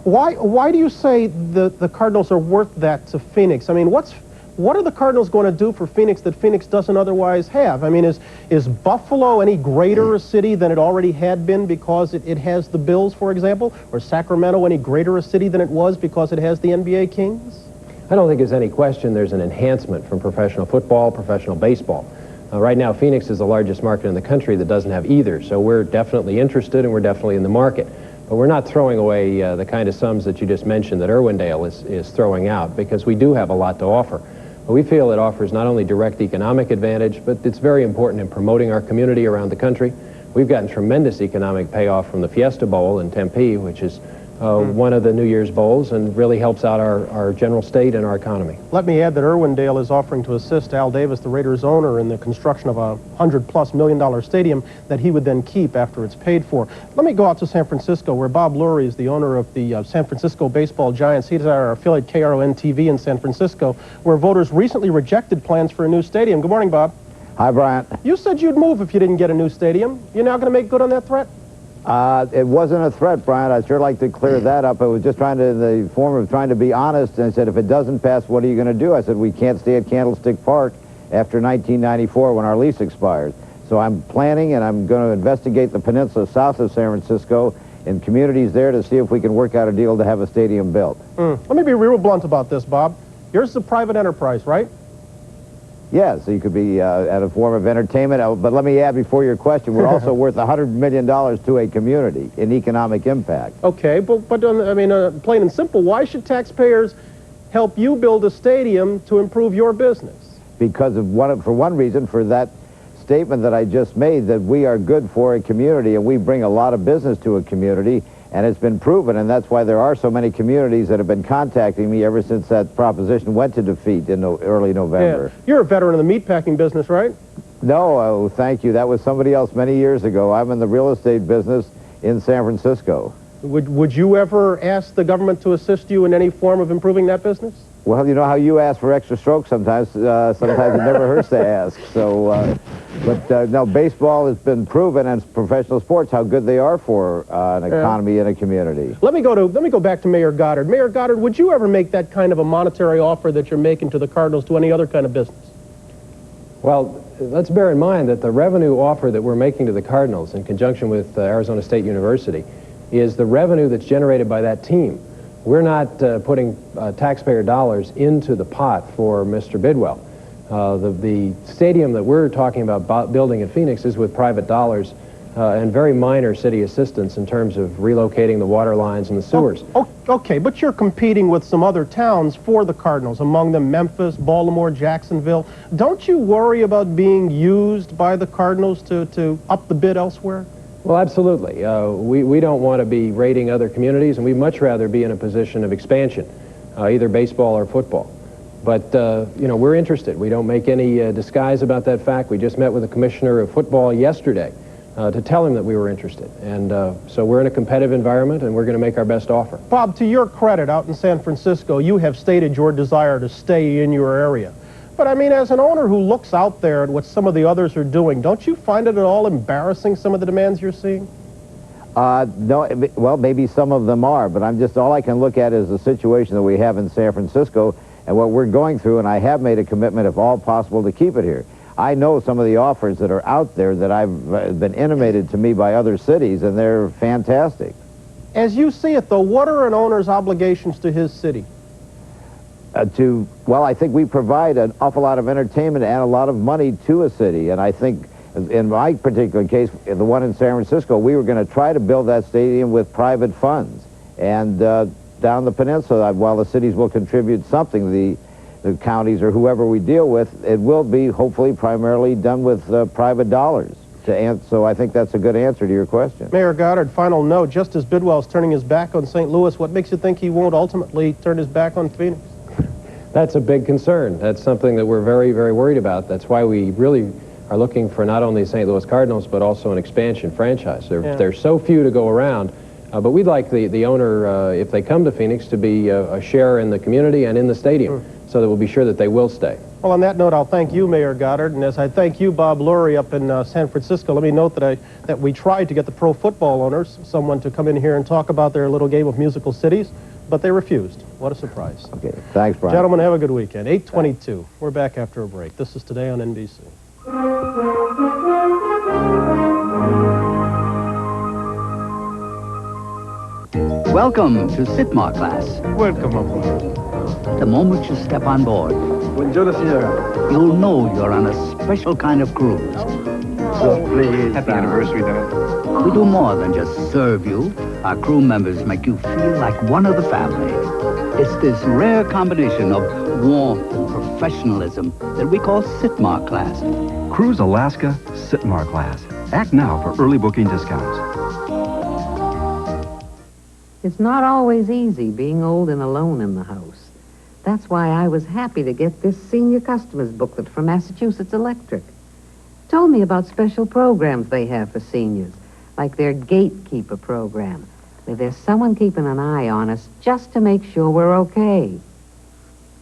Why do you say the Cardinals are worth that to Phoenix? I mean, what's What are the Cardinals going to do for Phoenix that Phoenix doesn't otherwise have? I mean, is Buffalo any greater a city than it already had been because it has the Bills, for example? Or Sacramento any greater a city than it was because it has the NBA Kings? I don't think there's any question there's an enhancement from professional football, professional baseball. Right now, Phoenix is the largest market in the country that doesn't have either, so we're definitely interested and we're definitely in the market. But we're not throwing away the kind of sums that you just mentioned that Irwindale is throwing out, because we do have a lot to offer. But we feel it offers not only direct economic advantage, but it's very important in promoting our community around the country. We've gotten tremendous economic payoff from the Fiesta Bowl in Tempe, which is one of the New Year's Bowls, and really helps out our general state and our economy. Let me add that Irwindale is offering to assist Al Davis, the Raiders owner, in the construction of a $100+ million stadium that he would then keep after it's paid for. Let me go out to San Francisco, where Bob Lurie is the owner of the San Francisco Baseball Giants. He's our affiliate KRON-TV in San Francisco, where voters recently rejected plans for a new stadium. Good morning, Bob. Hi, Bryant. You said you'd move if you didn't get a new stadium. You're now going to make good on that threat? It wasn't a threat, Bryant. I'd sure like to clear that up. I was just trying to, in the form of trying to be honest, and I said, if it doesn't pass, what are you going to do? I said, we can't stay at Candlestick Park after 1994 when our lease expires. So I'm planning, and I'm going to investigate the peninsula south of San Francisco and communities there to see if we can work out a deal to have a stadium built. Let me be real blunt about this, Bob. Yours is a private enterprise, right? Yes, so you could be at a form of entertainment. But let me add before your question, we're also worth $100 million to a community in economic impact. Okay, but I mean, plain and simple, why should taxpayers help you build a stadium to improve your business? Because of for one reason, for that statement that I just made, that we are good for a community and we bring a lot of business to a community, and it's been proven, and that's why there are so many communities that have been contacting me ever since that proposition went to defeat in early November. Yeah. You're a veteran of the meatpacking business, right? No, oh, thank you. That was somebody else many years ago. I'm in the real estate business in San Francisco. Would you ever ask the government to assist you in any form of improving that business? Well, you know how you ask for extra strokes sometimes. Sometimes it never hurts to ask. So, no, baseball has been proven, and professional sports, how good they are for an economy and a community. Let me go back to Mayor Goddard. Mayor Goddard, would you ever make that kind of a monetary offer that you're making to the Cardinals to any other kind of business? Well, let's bear in mind that the revenue offer that we're making to the Cardinals in conjunction with Arizona State University is the revenue that's generated by that team. We're not putting taxpayer dollars into the pot for Mr. Bidwell. The stadium that we're talking about building in Phoenix is with private dollars and very minor city assistance in terms of relocating the water lines and the sewers. Okay, but you're competing with some other towns for the Cardinals, among them Memphis, Baltimore, Jacksonville. Don't you worry about being used by the Cardinals to up the bid elsewhere? Well, absolutely. We don't want to be raiding other communities, and we'd much rather be in a position of expansion, either baseball or football. But, you know, we're interested. We don't make any disguise about that fact. We just met with the commissioner of football yesterday to tell him that we were interested. And so we're in a competitive environment, and we're going to make our best offer. Bob, to your credit, out in San Francisco, you have stated your desire to stay in your area. But, I mean, as an owner who looks out there at what some of the others are doing, don't you find it at all embarrassing, some of the demands you're seeing? No, well, maybe some of them are, but all I can look at is the situation that we have in San Francisco and what we're going through, and I have made a commitment, if all possible, to keep it here. I know some of the offers that are out there that I've been intimated to me by other cities, and they're fantastic. As you see it, though, what are an owner's obligations to his city? Well, I think we provide an awful lot of entertainment and a lot of money to a city, and I think in my particular case, the one in San Francisco, we were going to try to build that stadium with private funds, and down the peninsula, while the cities will contribute something, the counties or whoever we deal with, it will be hopefully primarily done with private dollars. So I think that's a good answer to your question. Mayor Goddard, final note, just as Bidwell's turning his back on St. Louis, what makes you think he won't ultimately turn his back on Phoenix? That's a big concern. That's something that we're very, very worried about. That's why we really are looking for not only St. Louis Cardinals, but also an expansion franchise. There's so few to go around, but we'd like the owner, if they come to Phoenix, to be a share in the community and in the stadium, so that we'll be sure that they will stay. Well, on that note, I'll thank you, Mayor Goddard, and as I thank you, Bob Lurie, up in San Francisco, let me note that we tried to get the pro football owners, someone to come in here and talk about their little game of musical cities. but they refused. What a surprise. Okay, thanks, Brian. Gentlemen, have a good weekend. 8:22. We're back after a break. This is Today on NBC. Welcome to Sitmar class. Welcome aboard. The moment you step on board, Buongiorno, signora. you'll know you're on a special kind of cruise. So please. Happy anniversary, Dad. We do more than just serve you. Our crew members make you feel like one of the family. It's this rare combination of warmth and professionalism that we call Sitmar class. Cruise Alaska Sitmar class. Act now for early booking discounts. It's not always easy being old and alone in the house. That's why I was happy to get this senior customers booklet from Massachusetts Electric. Told me about special programs they have for seniors, like their gatekeeper program, where there's someone keeping an eye on us just to make sure we're okay.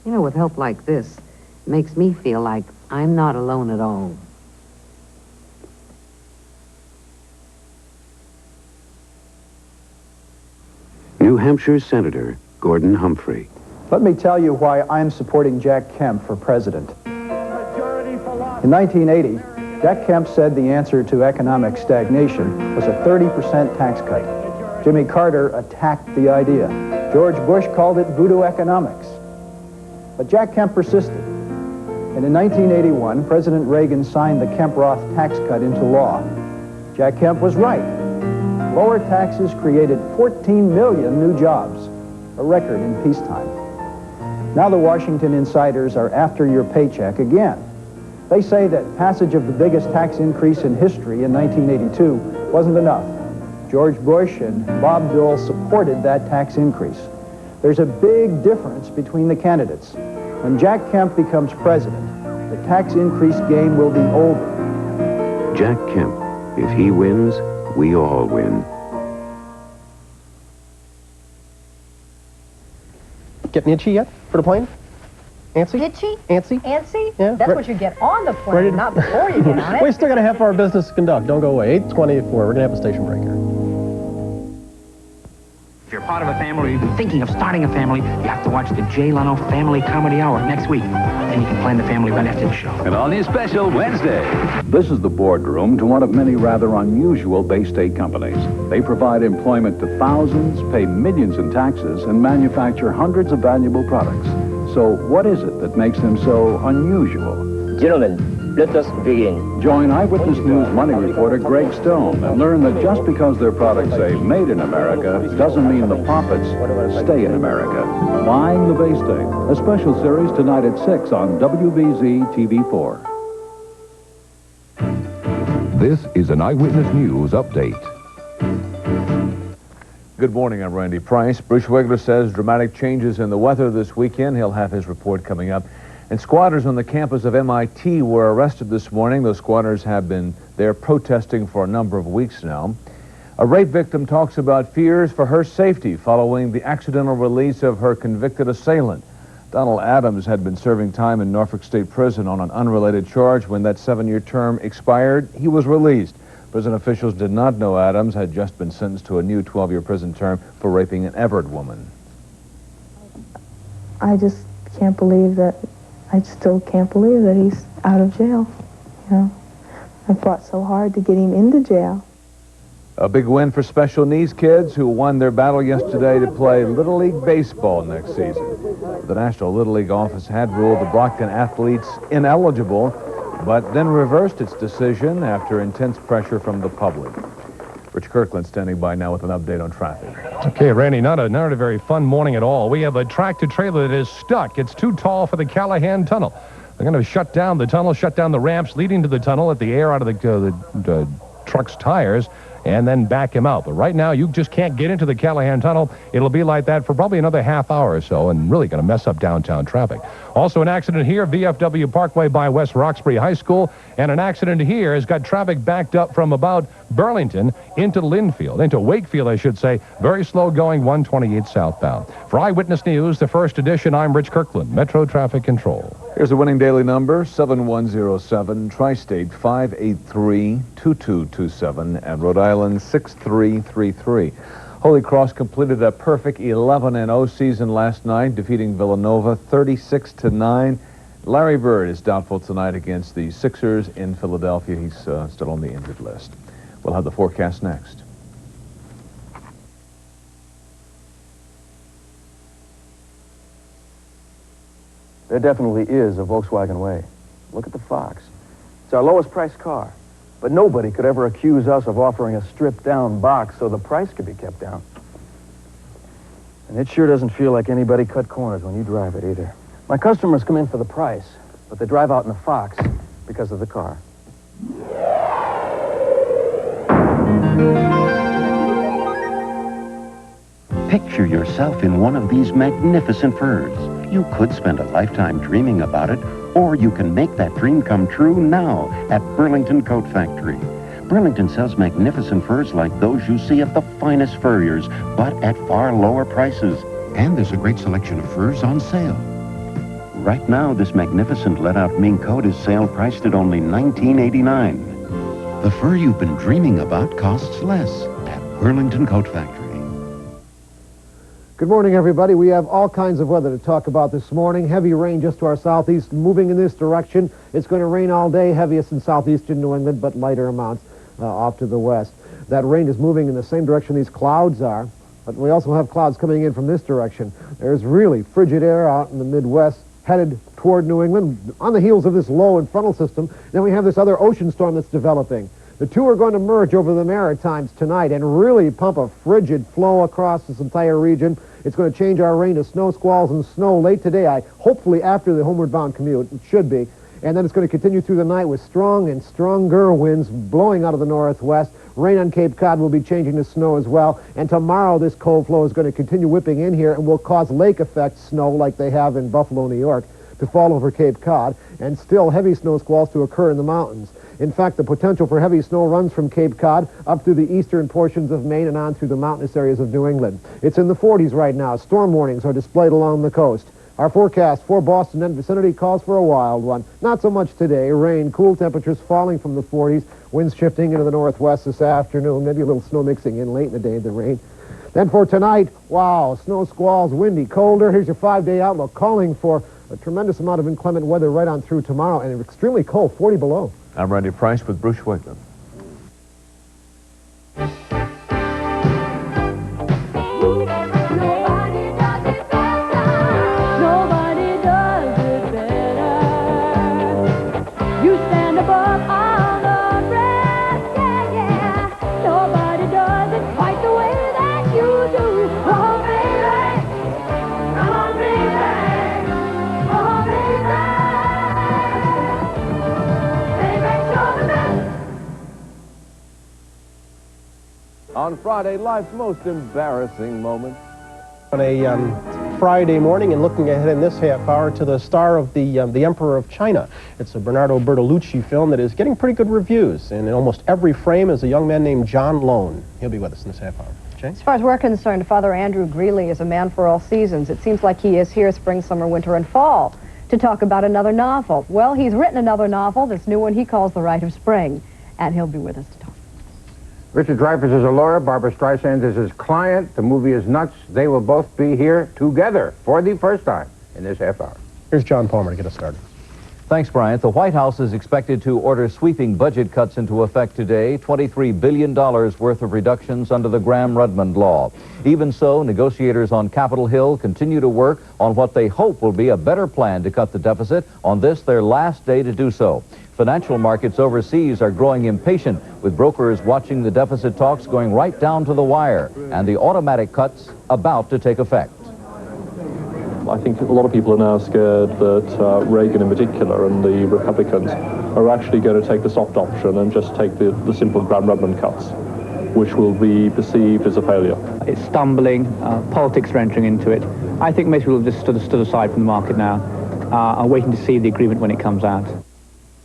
You know, with help like this, it makes me feel like I'm not alone at all. New Hampshire's Senator Gordon Humphrey. Let me tell you why I'm supporting Jack Kemp for president. In 1980, Jack Kemp said the answer to economic stagnation was a 30% tax cut. Jimmy Carter attacked the idea. George Bush called it voodoo economics. But Jack Kemp persisted. And in 1981, President Reagan signed the Kemp-Roth tax cut into law. Jack Kemp was right. Lower taxes created 14 million new jobs, a record in peacetime. Now the Washington insiders are after your paycheck again. They say that passage of the biggest tax increase in history in 1982 wasn't enough. George Bush and Bob Dole supported that tax increase. There's a big difference between the candidates. When Jack Kemp becomes president, the tax increase game will be over. Jack Kemp. If he wins, we all win. Getting itchy yet for the plane? Antsy? Itchy? Antsy? Antsy? Yeah. That's what you get on the plane, not before you get on it. We still got a half hour business to conduct. Don't go away. 8:24. We're going to have a station break here. If you're part of a family or you've been thinking of starting a family, you have to watch the Jay Leno Family Comedy Hour next week. Then you can plan the family right after the show. An all-new special Wednesday. This is the boardroom to one of many rather unusual Bay State companies. They provide employment to thousands, pay millions in taxes, and manufacture hundreds of valuable products. So what is it that makes them so unusual? Gentlemen, let us begin. Join Eyewitness News money reporter Greg Stone and learn that just because their products say made in America doesn't mean the profits stay in America. Buying the Bay State, a special series tonight at 6 on WBZ-TV 4. This is an Eyewitness News update. Good morning, I'm Randy Price. Bruce Schwegler says dramatic changes in the weather this weekend. He'll have his report coming up. And squatters on the campus of MIT were arrested this morning. Those squatters have been there protesting for a number of weeks now. A rape victim talks about fears for her safety following the accidental release of her convicted assailant. Donald Adams had been serving time in Norfolk State Prison on an unrelated charge. When that 7-year term expired, he was released. Prison officials did not know Adams had just been sentenced to a new 12-year prison term for raping an Everett woman. I just can't believe that. I still can't believe that he's out of jail. You know, I fought so hard to get him into jail. A big win for special needs kids who won their battle yesterday to play Little League Baseball next season. The National Little League office had ruled the Brockton athletes ineligible, but then reversed its decision after intense pressure from the public. Rich Kirkland standing by now with an update on traffic. Okay, Randy, not a very fun morning at all. We have a tractor-trailer that is stuck. It's too tall for the Callahan Tunnel. They're going to shut down the tunnel, shut down the ramps leading to the tunnel, let the air out of the truck's tires, and then back him out. But right now, you just can't get into the Callahan Tunnel. It'll be like that for probably another half hour or so, and really going to mess up downtown traffic. Also, an accident here, VFW Parkway by West Roxbury High School, and an accident here has got traffic backed up from about Burlington into Linfield, into Wakefield, I should say. Very slow going, 128 southbound. For Eyewitness News, the first edition, I'm Rich Kirkland, Metro Traffic Control. Here's the winning daily number, 7107, Tri-State 583-2227, and Rhode Island 6333. Holy Cross completed a perfect 11-0 season last night, defeating Villanova 36-9. Larry Bird is doubtful tonight against the Sixers in Philadelphia. He's still on the injured list. We'll have the forecast next. There definitely is a Volkswagen way. Look at the Fox. It's our lowest priced car. But nobody could ever accuse us of offering a stripped-down box so the price could be kept down. And it sure doesn't feel like anybody cut corners when you drive it either. My customers come in for the price, but they drive out in the Fox because of the car. Picture yourself in one of these magnificent furs. You could spend a lifetime dreaming about it, or you can make that dream come true now at Burlington Coat Factory. Burlington sells magnificent furs like those you see at the finest furriers, but at far lower prices. And there's a great selection of furs on sale. Right now, this magnificent let-out mink coat is sale priced at only $19.89. The fur you've been dreaming about costs less at Burlington Coat Factory. Good morning, everybody. We have all kinds of weather to talk about this morning. Heavy rain just to our southeast, moving in this direction. It's going to rain all day, heaviest in southeastern New England, but lighter amounts off to the west. That rain is moving in the same direction these clouds are, but we also have clouds coming in from this direction. There's really frigid air out in the Midwest, headed toward New England, on the heels of this low and frontal system. Then we have this other ocean storm that's developing. The two are going to merge over the Maritimes tonight and really pump a frigid flow across this entire region. It's going to change our rain to snow squalls and snow late today, hopefully after the homeward bound commute. It should be. And then it's going to continue through the night with strong and stronger winds blowing out of the northwest. Rain on Cape Cod will be changing to snow as well. And tomorrow this cold flow is going to continue whipping in here and will cause lake effect snow like they have in Buffalo, New York, to fall over Cape Cod, and still heavy snow squalls to occur in the mountains. In fact, the potential for heavy snow runs from Cape Cod up through the eastern portions of Maine and on through the mountainous areas of New England. It's in the 40s right now. Storm warnings are displayed along the coast. Our forecast for Boston and vicinity calls for a wild one. Not so much today. Rain, cool temperatures falling from the 40s, winds shifting into the northwest this afternoon, maybe a little snow mixing in late in the day, the rain. Then for tonight, wow, snow squalls, windy, colder. Here's your 5-day outlook calling for a tremendous amount of inclement weather right on through tomorrow, and extremely cold, 40 below. I'm Randy Price with Bruce Wigman. On Friday, life's most embarrassing moments. On a Friday morning, and looking ahead in this half hour to the star of the Emperor of China. It's a Bernardo Bertolucci film that is getting pretty good reviews, and in almost every frame is a young man named John Lone. He'll be with us in this half hour. Jane? As far as we're concerned, Father Andrew Greeley is a man for all seasons. It seems like he is here spring, summer, winter, and fall to talk about another novel. Well, he's written another novel, this new one he calls The Rite of Spring, and he'll be with us to talk. Richard Dreyfuss is a lawyer. Barbara Streisand is his client. The movie is nuts. They will both be here together for the first time in this half hour. Here's John Palmer to get us started. Thanks, Bryant. The White House is expected to order sweeping budget cuts into effect today, $23 billion worth of reductions under the Gramm-Rudman law. Even so, negotiators on Capitol Hill continue to work on what they hope will be a better plan to cut the deficit on this, their last day to do so. Financial markets overseas are growing impatient, with brokers watching the deficit talks going right down to the wire and the automatic cuts about to take effect. I think a lot of people are now scared that Reagan in particular and the Republicans are actually going to take the soft option and just take the simple Gramm-Rudman cuts, which will be perceived as a failure. It's stumbling, politics are entering into it. I think most people have just stood aside from the market now, are waiting to see the agreement when it comes out.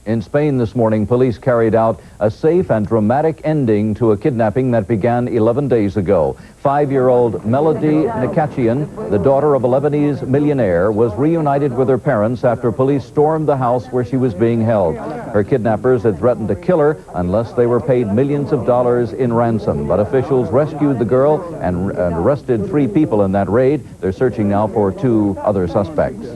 In Spain this morning, police carried out a safe and dramatic ending to a kidnapping that began 11 days ago. 5-year-old Melody Nakachian, the daughter of a Lebanese millionaire, was reunited with her parents after police stormed the house where she was being held. Her kidnappers had threatened to kill her unless they were paid millions of dollars in ransom. But officials rescued the girl and arrested 3 people in that raid. They're searching now for 2 other suspects.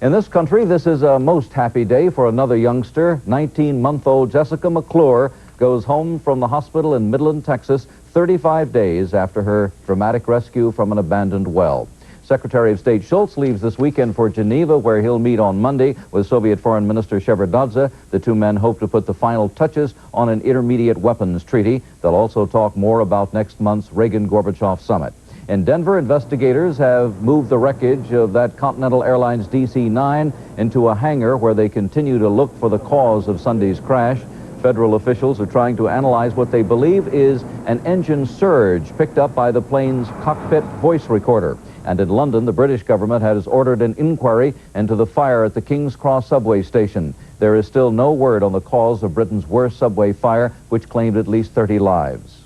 In this country, this is a most happy day for another youngster. 19-month-old Jessica McClure goes home from the hospital in Midland, Texas, 35 days after her dramatic rescue from an abandoned well. Secretary of State Schultz leaves this weekend for Geneva, where he'll meet on Monday with Soviet Foreign Minister Shevardnadze. The 2 men hope to put the final touches on an intermediate weapons treaty. They'll also talk more about next month's Reagan-Gorbachev summit. In Denver, investigators have moved the wreckage of that Continental Airlines DC-9 into a hangar where they continue to look for the cause of Sunday's crash. Federal officials are trying to analyze what they believe is an engine surge picked up by the plane's cockpit voice recorder. And in London, the British government has ordered an inquiry into the fire at the King's Cross subway station. There is still no word on the cause of Britain's worst subway fire, which claimed at least 30 lives.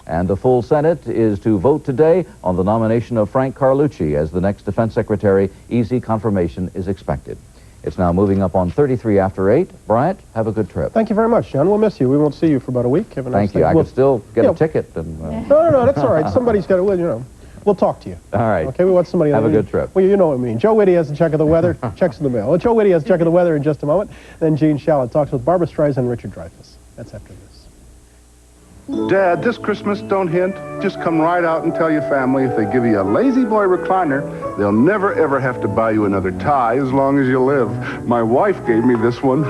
And the full Senate is to vote today on the nomination of Frank Carlucci as the next Defense Secretary. Easy confirmation is expected. It's now moving up on 33 after 8. Bryant, have a good trip. Thank you very much, John. We'll miss you. We won't see you for about a week. Have a nice Thank you. day. I could still get a ticket. And, No, that's all right. Somebody's got to, you know. We'll talk to you. All right. Okay, we want somebody. Have a good trip. Well, you know what I mean. Joe Whitty has a check of the weather. Checks in the mail. Well, Joe Whitty has a check of the weather in just a moment. Then Gene Shalit talks with Barbara Streisand and Richard Dreyfuss. That's after this. Dad, this Christmas, don't hint. Just come right out and tell your family if they give you a Lazy Boy recliner, they'll never, ever have to buy you another tie as long as you live. My wife gave me this one.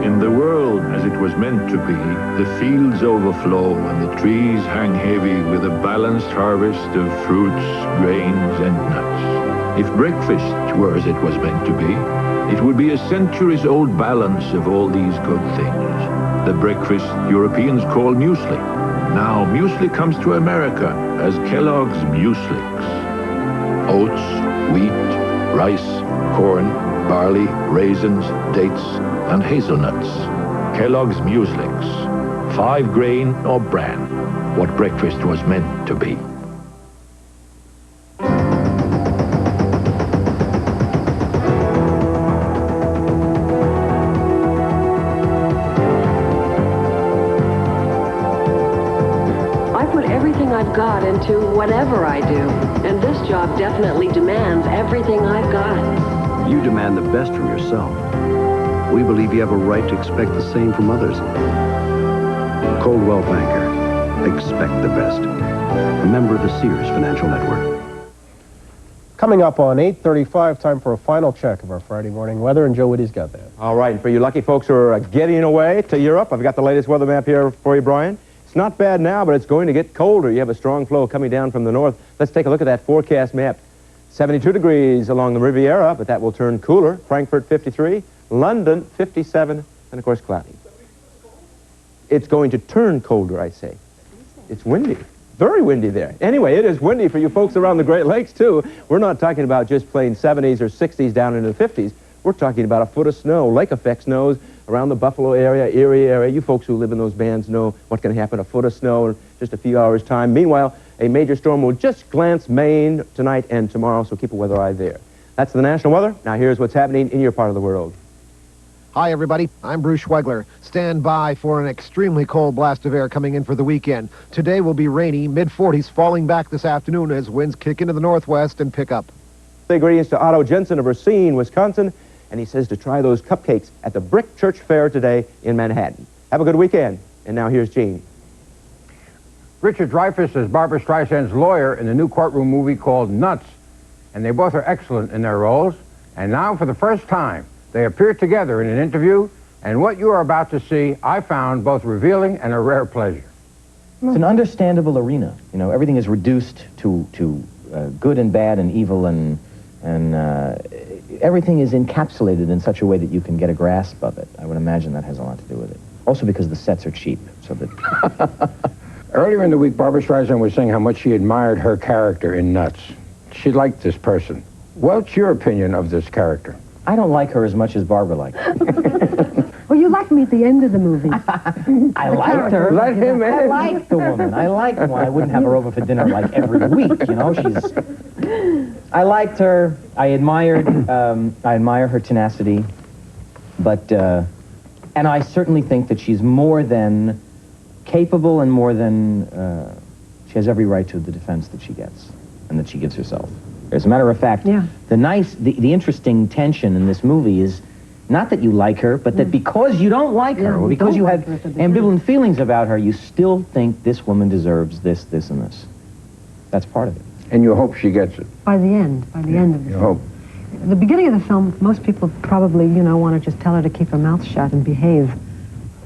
In the world as it was meant to be, the fields overflow and the trees hang heavy with a balanced harvest of fruits, grains, and nuts. If breakfast were as it was meant to be, it would be a centuries-old balance of all these good things. The breakfast Europeans call muesli. Now muesli comes to America as Kellogg's Mueslix. Oats, wheat, rice, corn, barley, raisins, dates, and hazelnuts. Kellogg's Mueslix. 5 grain or bran. What breakfast was meant to be. I put everything I've got into whatever I do, and this job definitely demands everything I've got. You demand the best from yourself. We believe you have a right to expect the same from others. Coldwell Banker. Expect the best. A member of the Sears Financial Network. Coming up on 8:35, time for a final check of our Friday morning weather, and Joe Whitty's got that. All right, and for you lucky folks who are getting away to Europe, I've got the latest weather map here for you, Brian. It's not bad now, but it's going to get colder. You have a strong flow coming down from the north. Let's take a look at that forecast map. 72 degrees along the Riviera, but that will turn cooler. Frankfurt, 53. London, 57, and of course, cloudy. It's going to turn colder, I say. It's windy. Very windy there. Anyway, it is windy for you folks around the Great Lakes, too. We're not talking about just plain 70s or 60s down into the 50s. We're talking about a foot of snow, lake effect snows around the Buffalo area, Erie area. You folks who live in those bands know what can happen. A foot of snow in just a few hours' time. Meanwhile, a major storm will just glance Maine tonight and tomorrow, so keep a weather eye there. That's the national weather. Now here's what's happening in your part of the world. Hi, everybody. I'm Bruce Schwegler. Stand by for an extremely cold blast of air coming in for the weekend. Today will be rainy, mid-40s, falling back this afternoon as winds kick into the northwest and pick up. Big greetings to Otto Jensen of Racine, Wisconsin, and he says to try those cupcakes at the Brick Church Fair today in Manhattan. Have a good weekend. And now here's Gene. Richard Dreyfuss is Barbara Streisand's lawyer in the new courtroom movie called Nuts, and they both are excellent in their roles. And now, for the first time, they appear together in an interview, and what you are about to see, I found both revealing and a rare pleasure. It's an understandable arena. You know, everything is reduced to good and bad and evil, and everything is encapsulated in such a way that you can get a grasp of it. I would imagine that has a lot to do with it. Also because the sets are cheap, so that... Earlier in the week, Barbra Streisand was saying how much she admired her character in Nuts. She liked this person. What's your opinion of this character? I don't like her as much as Barbara liked her. Well, you liked me at the end of the movie. I liked her. Let him in. I liked the woman. I liked her. I wouldn't have her over for dinner like every week, you know. I liked her. I admired her tenacity. But, and I certainly think that she's more than capable and more than, she has every right to the defense that she gets and that she gives herself. As a matter of fact, the interesting tension in this movie is not that you like her, but that because you don't like her, or because you have ambivalent feelings about her, you still think this woman deserves this, this, and this. That's part of it. And you hope she gets it. By the end of the film. You hope. At the beginning of the film, most people probably, you know, want to just tell her to keep her mouth shut and behave.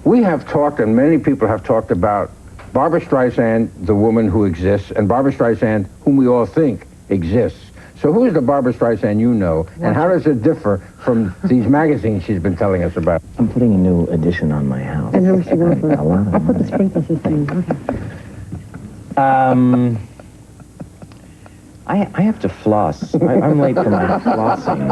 We have talked, and many people have talked about Barbra Streisand, the woman who exists, and Barbra Streisand, whom we all think exists. So who is the Barbra Streisand you know, and how does it differ from these magazines she's been telling us about? I'm putting a new addition on my house. And how much you want for it? A lot of I'll put the sprinkler system in. Okay. I have to floss. I'm late for my flossing.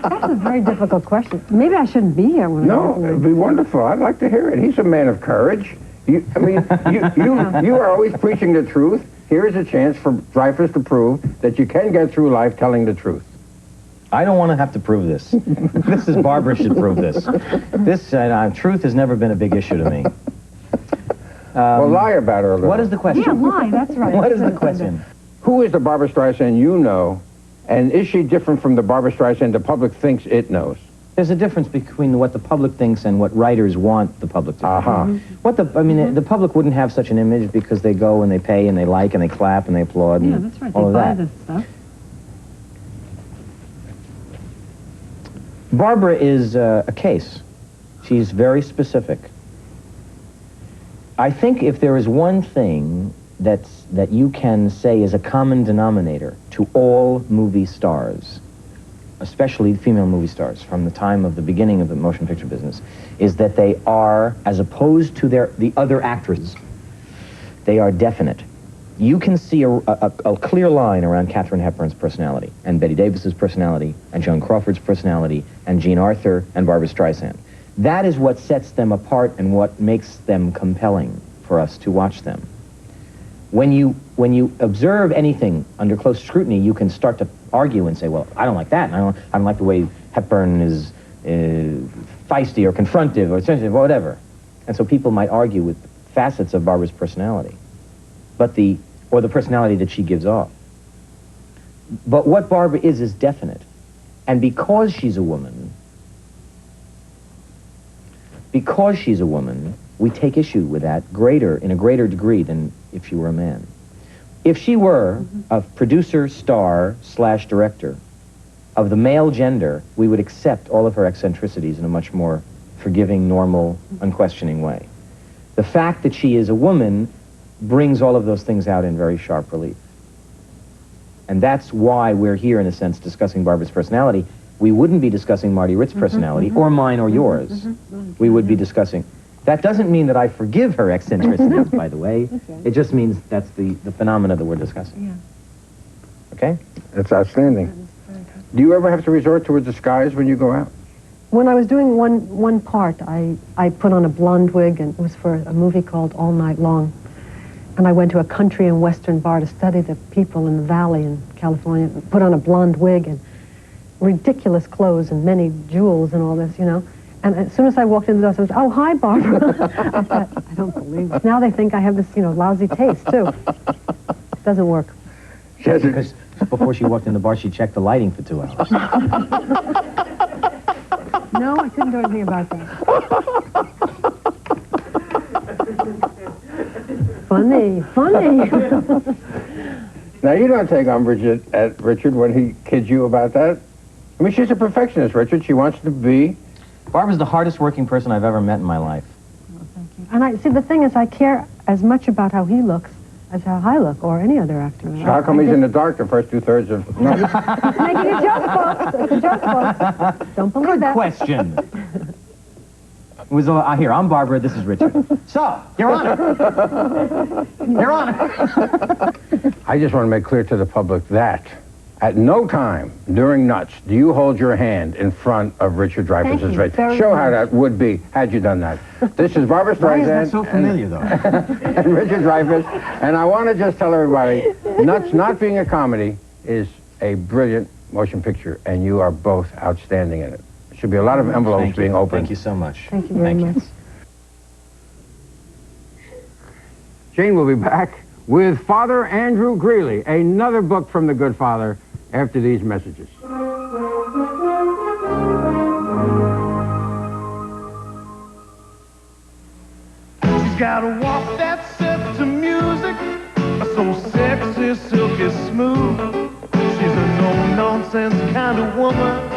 That's a very difficult question. Maybe I shouldn't be here when No, it'd be wonderful. I'd like to hear it. He's a man of courage. You are always preaching the truth. Here is a chance for Dreyfuss to prove that you can get through life telling the truth. I don't want to have to prove this. This is Barbara should prove this. This truth has never been a big issue to me. Well, lie about her a little. What is the question? Yeah, lie, that's right. What is the question? Who is the Barbra Streisand you know, and is she different from the Barbra Streisand the public thinks it knows? There's a difference between what the public thinks and what writers want the public to think. The public wouldn't have such an image because they go and they pay and they like and they clap and they applaud and that's right. all of that. They buy this stuff. Barbara is a case. She's very specific. I think if there is one thing that you can say is a common denominator to all movie stars, especially female movie stars from the time of the beginning of the motion picture business, is that they are, as opposed to the other actresses, they are definite. You can see a clear line around Katharine Hepburn's personality, and Bette Davis's personality, and Joan Crawford's personality, and Jean Arthur, and Barbra Streisand. That is what sets them apart and what makes them compelling for us to watch them. When you observe anything under close scrutiny, you can start to argue and say, well, I don't like that, and I don't like the way Hepburn is feisty or confrontive or sensitive or whatever. And so people might argue with facets of Barbara's personality, or the personality that she gives off. But what Barbara is definite. And because she's a woman, we take issue with that in a greater degree than if she were a man. If she were a producer, star, / director of the male gender, we would accept all of her eccentricities in a much more forgiving, normal, unquestioning way. The fact that she is a woman brings all of those things out in very sharp relief. And that's why we're here, in a sense, discussing Barbara's personality. We wouldn't be discussing Marty Ritt's personality, or mine or yours. We would be discussing... That doesn't mean that I forgive her eccentricities, by the way. It just means that's the phenomena that we're discussing. Yeah. Okay? That's outstanding. Do you ever have to resort to a disguise when you go out? When I was doing one part, I put on a blonde wig, and it was for a movie called All Night Long. And I went to a country and western bar to study the people in the valley in California, put on a blonde wig and ridiculous clothes and many jewels and all this, you know. And as soon as I walked in the door, I was, oh, hi, Barbara. I thought, I don't believe it. Now they think I have this, you know, lousy taste, too. It doesn't work. Because before she walked in the bar, she checked the lighting for 2 hours. No, I couldn't do anything about that. Funny. Now, you don't take umbrage at Richard when he kids you about that? I mean, she's a perfectionist, Richard. She wants to be... Barbara's the hardest working person I've ever met in my life. Well, thank you. And the thing is, I care as much about how he looks as how I look, or any other actor. So how come he's in the dark the first 2/3 of... No. He's making a joke, folks. It's a joke, folks. Don't believe that. Good question. It was here. I'm Barbara. This is Richard. So, Your Honor. Your Honor. I just want to make clear to the public that at no time during Nuts do you hold your hand in front of Richard Dreyfuss's face. Show how that would be had you done that. This is Barbara Streisand. Why is that so familiar, though? And Richard Dreyfuss. And I want to just tell everybody, Nuts not being a comedy is a brilliant motion picture, and you are both outstanding in it. There should be a lot of envelopes being opened. Thank you so much. Thank you very much. Jane will be back with Father Andrew Greeley, another book from the good father, after these messages. She's got a walk that's set to music, so sexy, silky, smooth. She's a no-nonsense kind of woman.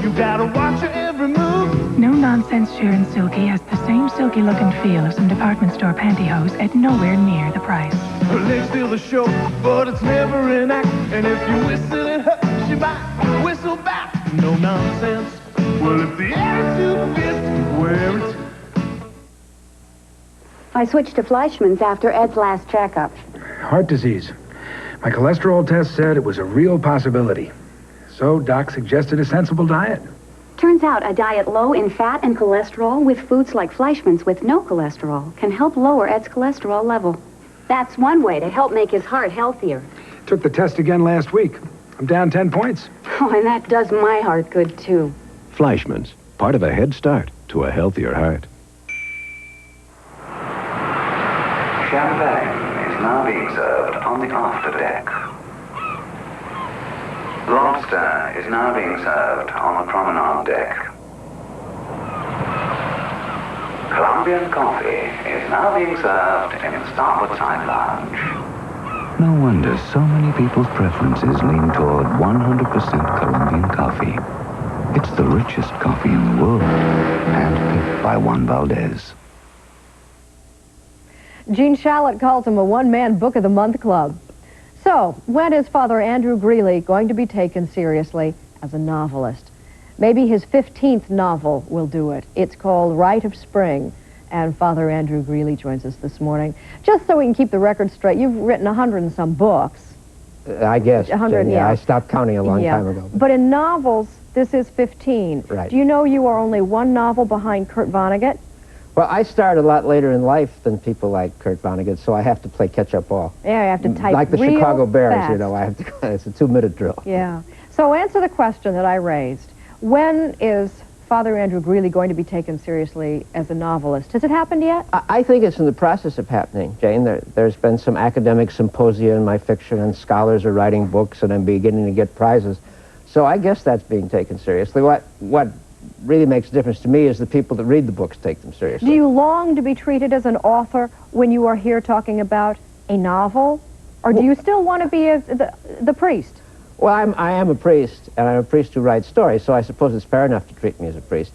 You gotta watch her every move. No Nonsense Sheer & Silky has the same silky look and feel of some department store pantyhose at nowhere near the price. Her legs steal the show, but it's never an act. And if you whistle at her, she might whistle back. No nonsense. Well, if the attitude fits, wear it. I switched to Fleischmann's after Ed's last checkup. Heart disease. My cholesterol test said it was a real possibility. So Doc suggested a sensible diet. Turns out a diet low in fat and cholesterol with foods like Fleischmann's with no cholesterol can help lower Ed's cholesterol level. That's one way to help make his heart healthier. Took the test again last week. I'm down 10 points. Oh, and that does my heart good, too. Fleischmann's, part of a head start to a healthier heart. Champagne is now being served on the after deck. Lobster is now being served on the promenade deck. Colombian coffee is now being served in the starboard side lounge. No wonder so many people's preferences lean toward 100% Colombian coffee. It's the richest coffee in the world, handpicked by Juan Valdez. Gene Shalit calls him a one-man Book of the Month club. So, when is Father Andrew Greeley going to be taken seriously as a novelist? Maybe his 15th novel will do it. It's called Rite of Spring, and Father Andrew Greeley joins us this morning. Just so we can keep the record straight, you've written 100 and some books. I guess. 100, yeah. I stopped counting a long time ago. But in novels, this is 15. Right. Do you know you are only one novel behind Kurt Vonnegut? Well, I started a lot later in life than people like Kurt Vonnegut, so I have to play catch-up ball. Yeah, you have to type like the real Chicago Bears, fast. you know, I have to. It's a 2-minute drill. Yeah. So answer the question that I raised. When is Father Andrew Greeley going to be taken seriously as a novelist? Has it happened yet? I think it's in the process of happening, Jane. There's been some academic symposia in my fiction, and scholars are writing books, and I'm beginning to get prizes. So I guess that's being taken seriously. What really makes a difference to me is the people that read the books take them seriously. Do you long to be treated as an author when you are here talking about a novel? Or do you still want to be the priest? Well, I am a priest, and I'm a priest who writes stories, so I suppose it's fair enough to treat me as a priest.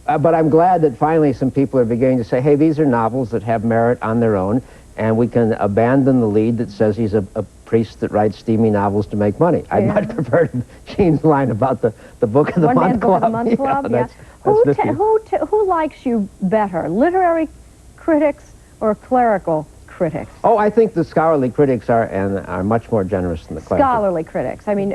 But I'm glad that finally some people are beginning to say, hey, these are novels that have merit on their own, and we can abandon the lead that says he's a priest that writes steamy novels to make money. I'd much prefer Gene's line about the Book of the Month Club. Book of the Month Club, yeah. Who likes you better, literary critics or clerical critics? Oh, I think the scholarly critics are much more generous than the clerical. Scholarly critics. I mean,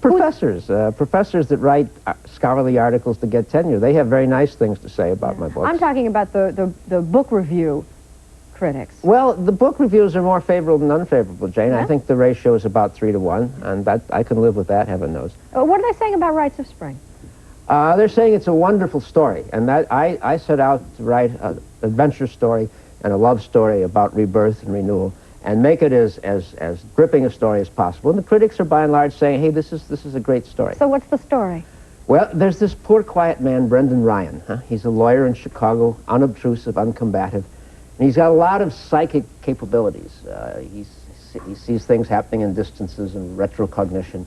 professors that write scholarly articles to get tenure. They have very nice things to say about my books. I'm talking about the book review critics. Well, the book reviews are more favorable than unfavorable, Jane. Yeah? I think the ratio is about 3 to 1, and that I can live with that, heaven knows. What are they saying about Rites of Spring? They're saying it's a wonderful story, and that I set out to write an adventure story and a love story about rebirth and renewal, and make it as gripping a story as possible. And the critics are by and large saying, hey, this is a great story. So what's the story? Well, there's this poor, quiet man, Brendan Ryan. He's a lawyer in Chicago, unobtrusive, uncombative. And he's got a lot of psychic capabilities. He sees things happening in distances and retrocognition.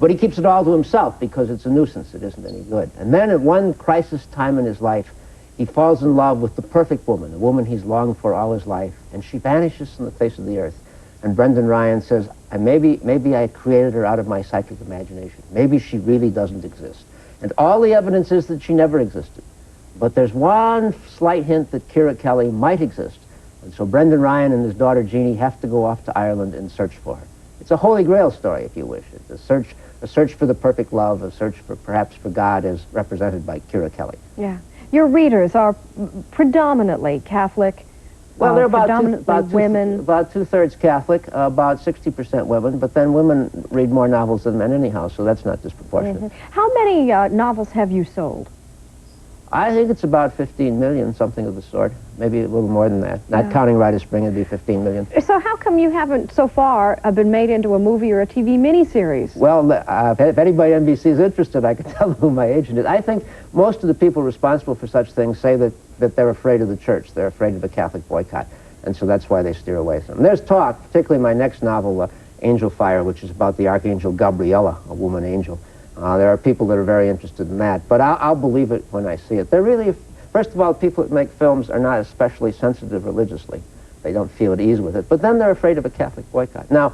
But he keeps it all to himself because it's a nuisance. It isn't any good. And then at one crisis time in his life, he falls in love with the perfect woman, the woman he's longed for all his life. And she vanishes from the face of the earth. And Brendan Ryan says, maybe I created her out of my psychic imagination. Maybe she really doesn't exist. And all the evidence is that she never existed. But there's one slight hint that Kira Kelly might exist. And so Brendan Ryan and his daughter Jeannie have to go off to Ireland and search for her. It's a Holy Grail story, if you wish. It's a search for the perfect love, a search for perhaps for God as represented by Kira Kelly. Yeah. Your readers are predominantly Catholic. Well, they're women. About two-thirds Catholic, about 60% women, but then women read more novels than men anyhow, so that's not disproportionate. How many novels have you sold? I think it's about 15 million, something of the sort. Maybe a little more than that. Not counting Rite of Spring, it'd be 15 million. So how come you haven't, so far, been made into a movie or a TV miniseries? Well, if anybody at NBC is interested, I can tell them who my agent is. I think most of the people responsible for such things say that they're afraid of the church. They're afraid of the Catholic boycott. And so that's why they steer away from them. There's talk, particularly my next novel, Angel Fire, which is about the Archangel Gabriella, a woman angel. There are people that are very interested in that, but I'll believe it when I see it. They're really, first of all, people that make films are not especially sensitive religiously. They don't feel at ease with it, but then they're afraid of a Catholic boycott. Now,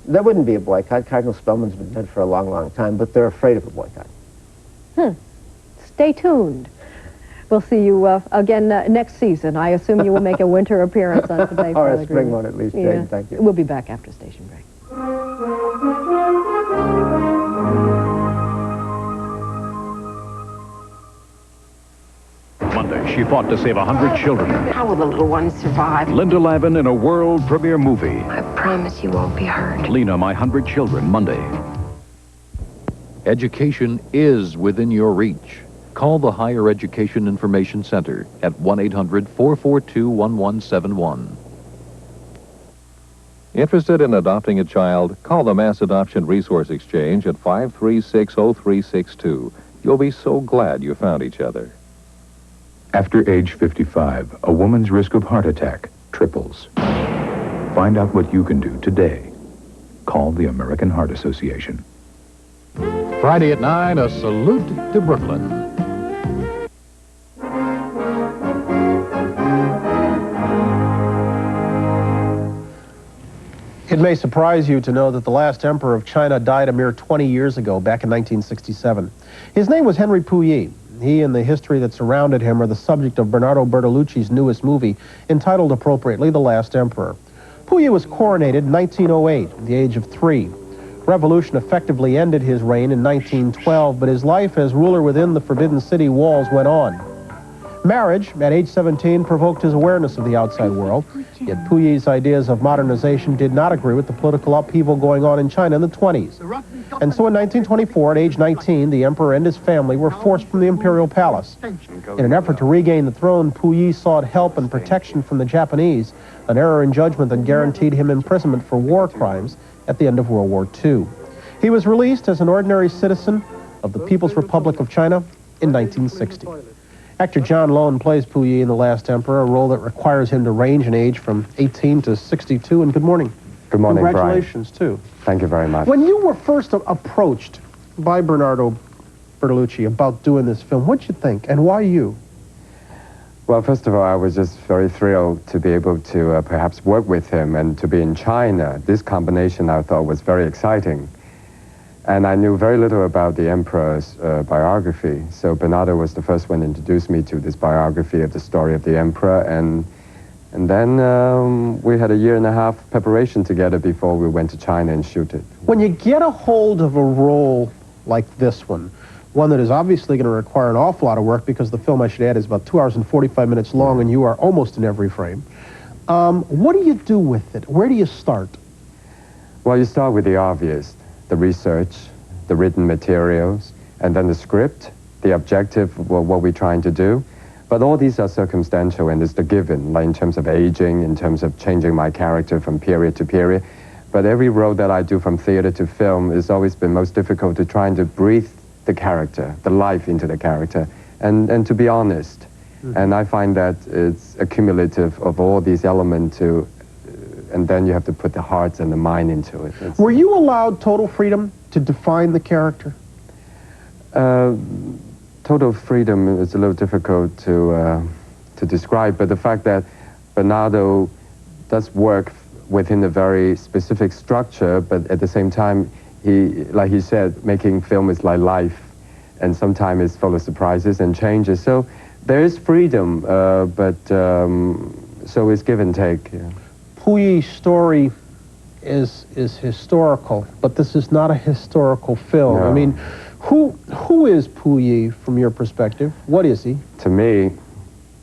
there wouldn't be a boycott. Cardinal Spellman's been dead for a long, long time, but they're afraid of a boycott. Stay tuned. We'll see you again next season. I assume you will make a winter appearance on Today. Or a spring one at least, Jane. Thank you. We'll be back after station break. Monday, she fought to save 100 children. How will the little ones survive? Linda Lavin in a world premiere movie. I promise you won't be hurt. Lena, My 100 Children, Monday. Education is within your reach. Call the Higher Education Information Center at 1-800-442-1171. Interested in adopting a child? Call the Mass Adoption Resource Exchange at 536-0362. You'll be so glad you found each other. After age 55, a woman's risk of heart attack triples. Find out what you can do today. Call the American Heart Association. Friday at 9, a salute to Brooklyn. It may surprise you to know that the last emperor of China died a mere 20 years ago, back in 1967. His name was Henry Puyi. He and the history that surrounded him are the subject of Bernardo Bertolucci's newest movie, entitled appropriately The Last Emperor. Puyi was coronated in 1908, at the age of 3. Revolution effectively ended his reign in 1912, but his life as ruler within the Forbidden City walls went on. Marriage, at age 17, provoked his awareness of the outside world, yet Puyi's ideas of modernization did not agree with the political upheaval going on in China in the 20s. And so in 1924, at age 19, the emperor and his family were forced from the imperial palace. In an effort to regain the throne, Puyi sought help and protection from the Japanese, an error in judgment that guaranteed him imprisonment for war crimes at the end of World War II. He was released as an ordinary citizen of the People's Republic of China in 1960. Actor John Lone plays Puyi in The Last Emperor, a role that requires him to range in age from 18 to 62. And good morning. Good morning, Congratulations, too. Thank you very much. When you were first approached by Bernardo Bertolucci about doing this film, what'd you think, and why you? Well, first of all, I was just very thrilled to be able to perhaps work with him and to be in China. This combination I thought was very exciting. And I knew very little about the emperor's biography, so Bernardo was the first one to introduce me to this biography of the story of the emperor, and then we had a year and a half preparation together before we went to China and shoot it. When you get a hold of a role like this one that is obviously going to require an awful lot of work, because the film, I should add, is about 2 hours and 45 minutes long, and you are almost in every frame, what do you do with it? Where do you start? Well, you start with the obvious. The research, the written materials, and then the script, the objective, what we're trying to do. But all these are circumstantial, and it's the given, like in terms of aging, in terms of changing my character from period to period. But every role that I do from theater to film has always been most difficult to trying to breathe the character, the life into the character, and to be honest. And I find that it's accumulative of all these elements and then you have to put the heart and the mind into it. Were you allowed total freedom to define the character? Total freedom is a little difficult to describe, but the fact that Bernardo does work within a very specific structure, but at the same time, like he said, making film is like life, and sometimes it's full of surprises and changes. So There is freedom, but so it's give and take. Yeah. Pauley's story is historical, but this is not a historical film. No. I mean, who is Pauley from your perspective? What is he? To me,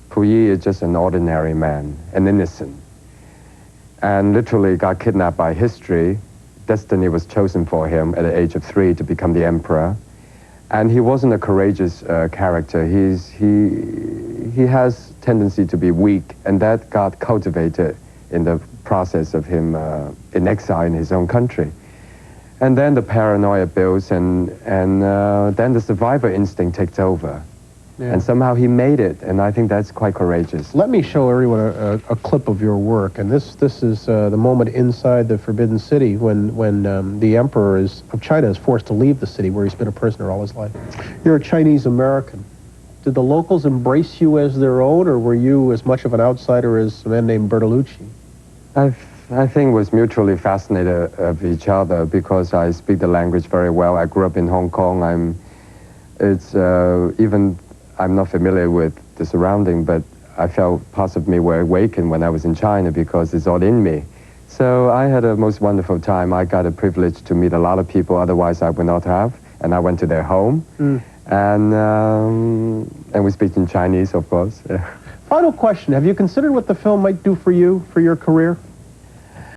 Pauley is just an ordinary man, an innocent, and literally got kidnapped by history. Destiny was chosen for him at the age of 3 to become the emperor. And he wasn't a courageous character. He has tendency to be weak, and that got cultivated in the process of him in exile in his own country. And then the paranoia builds, and then the survivor instinct takes over. Yeah. And somehow he made it, and I think that's quite courageous. Let me show everyone a clip of your work, and this is the moment inside the Forbidden City when the Emperor of China is forced to leave the city where he's been a prisoner all his life. You're a Chinese American. Did the locals embrace you as their own, or were you as much of an outsider as a man named Bertolucci? I think was mutually fascinated of each other because I speak the language very well. I grew up in Hong Kong. I'm not familiar with the surrounding, but I felt parts of me were awakened when I was in China because it's all in me. So I had a most wonderful time. I got a privilege to meet a lot of people otherwise I would not have, and I went to their home, and we speak in Chinese, of course. Final question, have you considered what the film might do for you, for your career?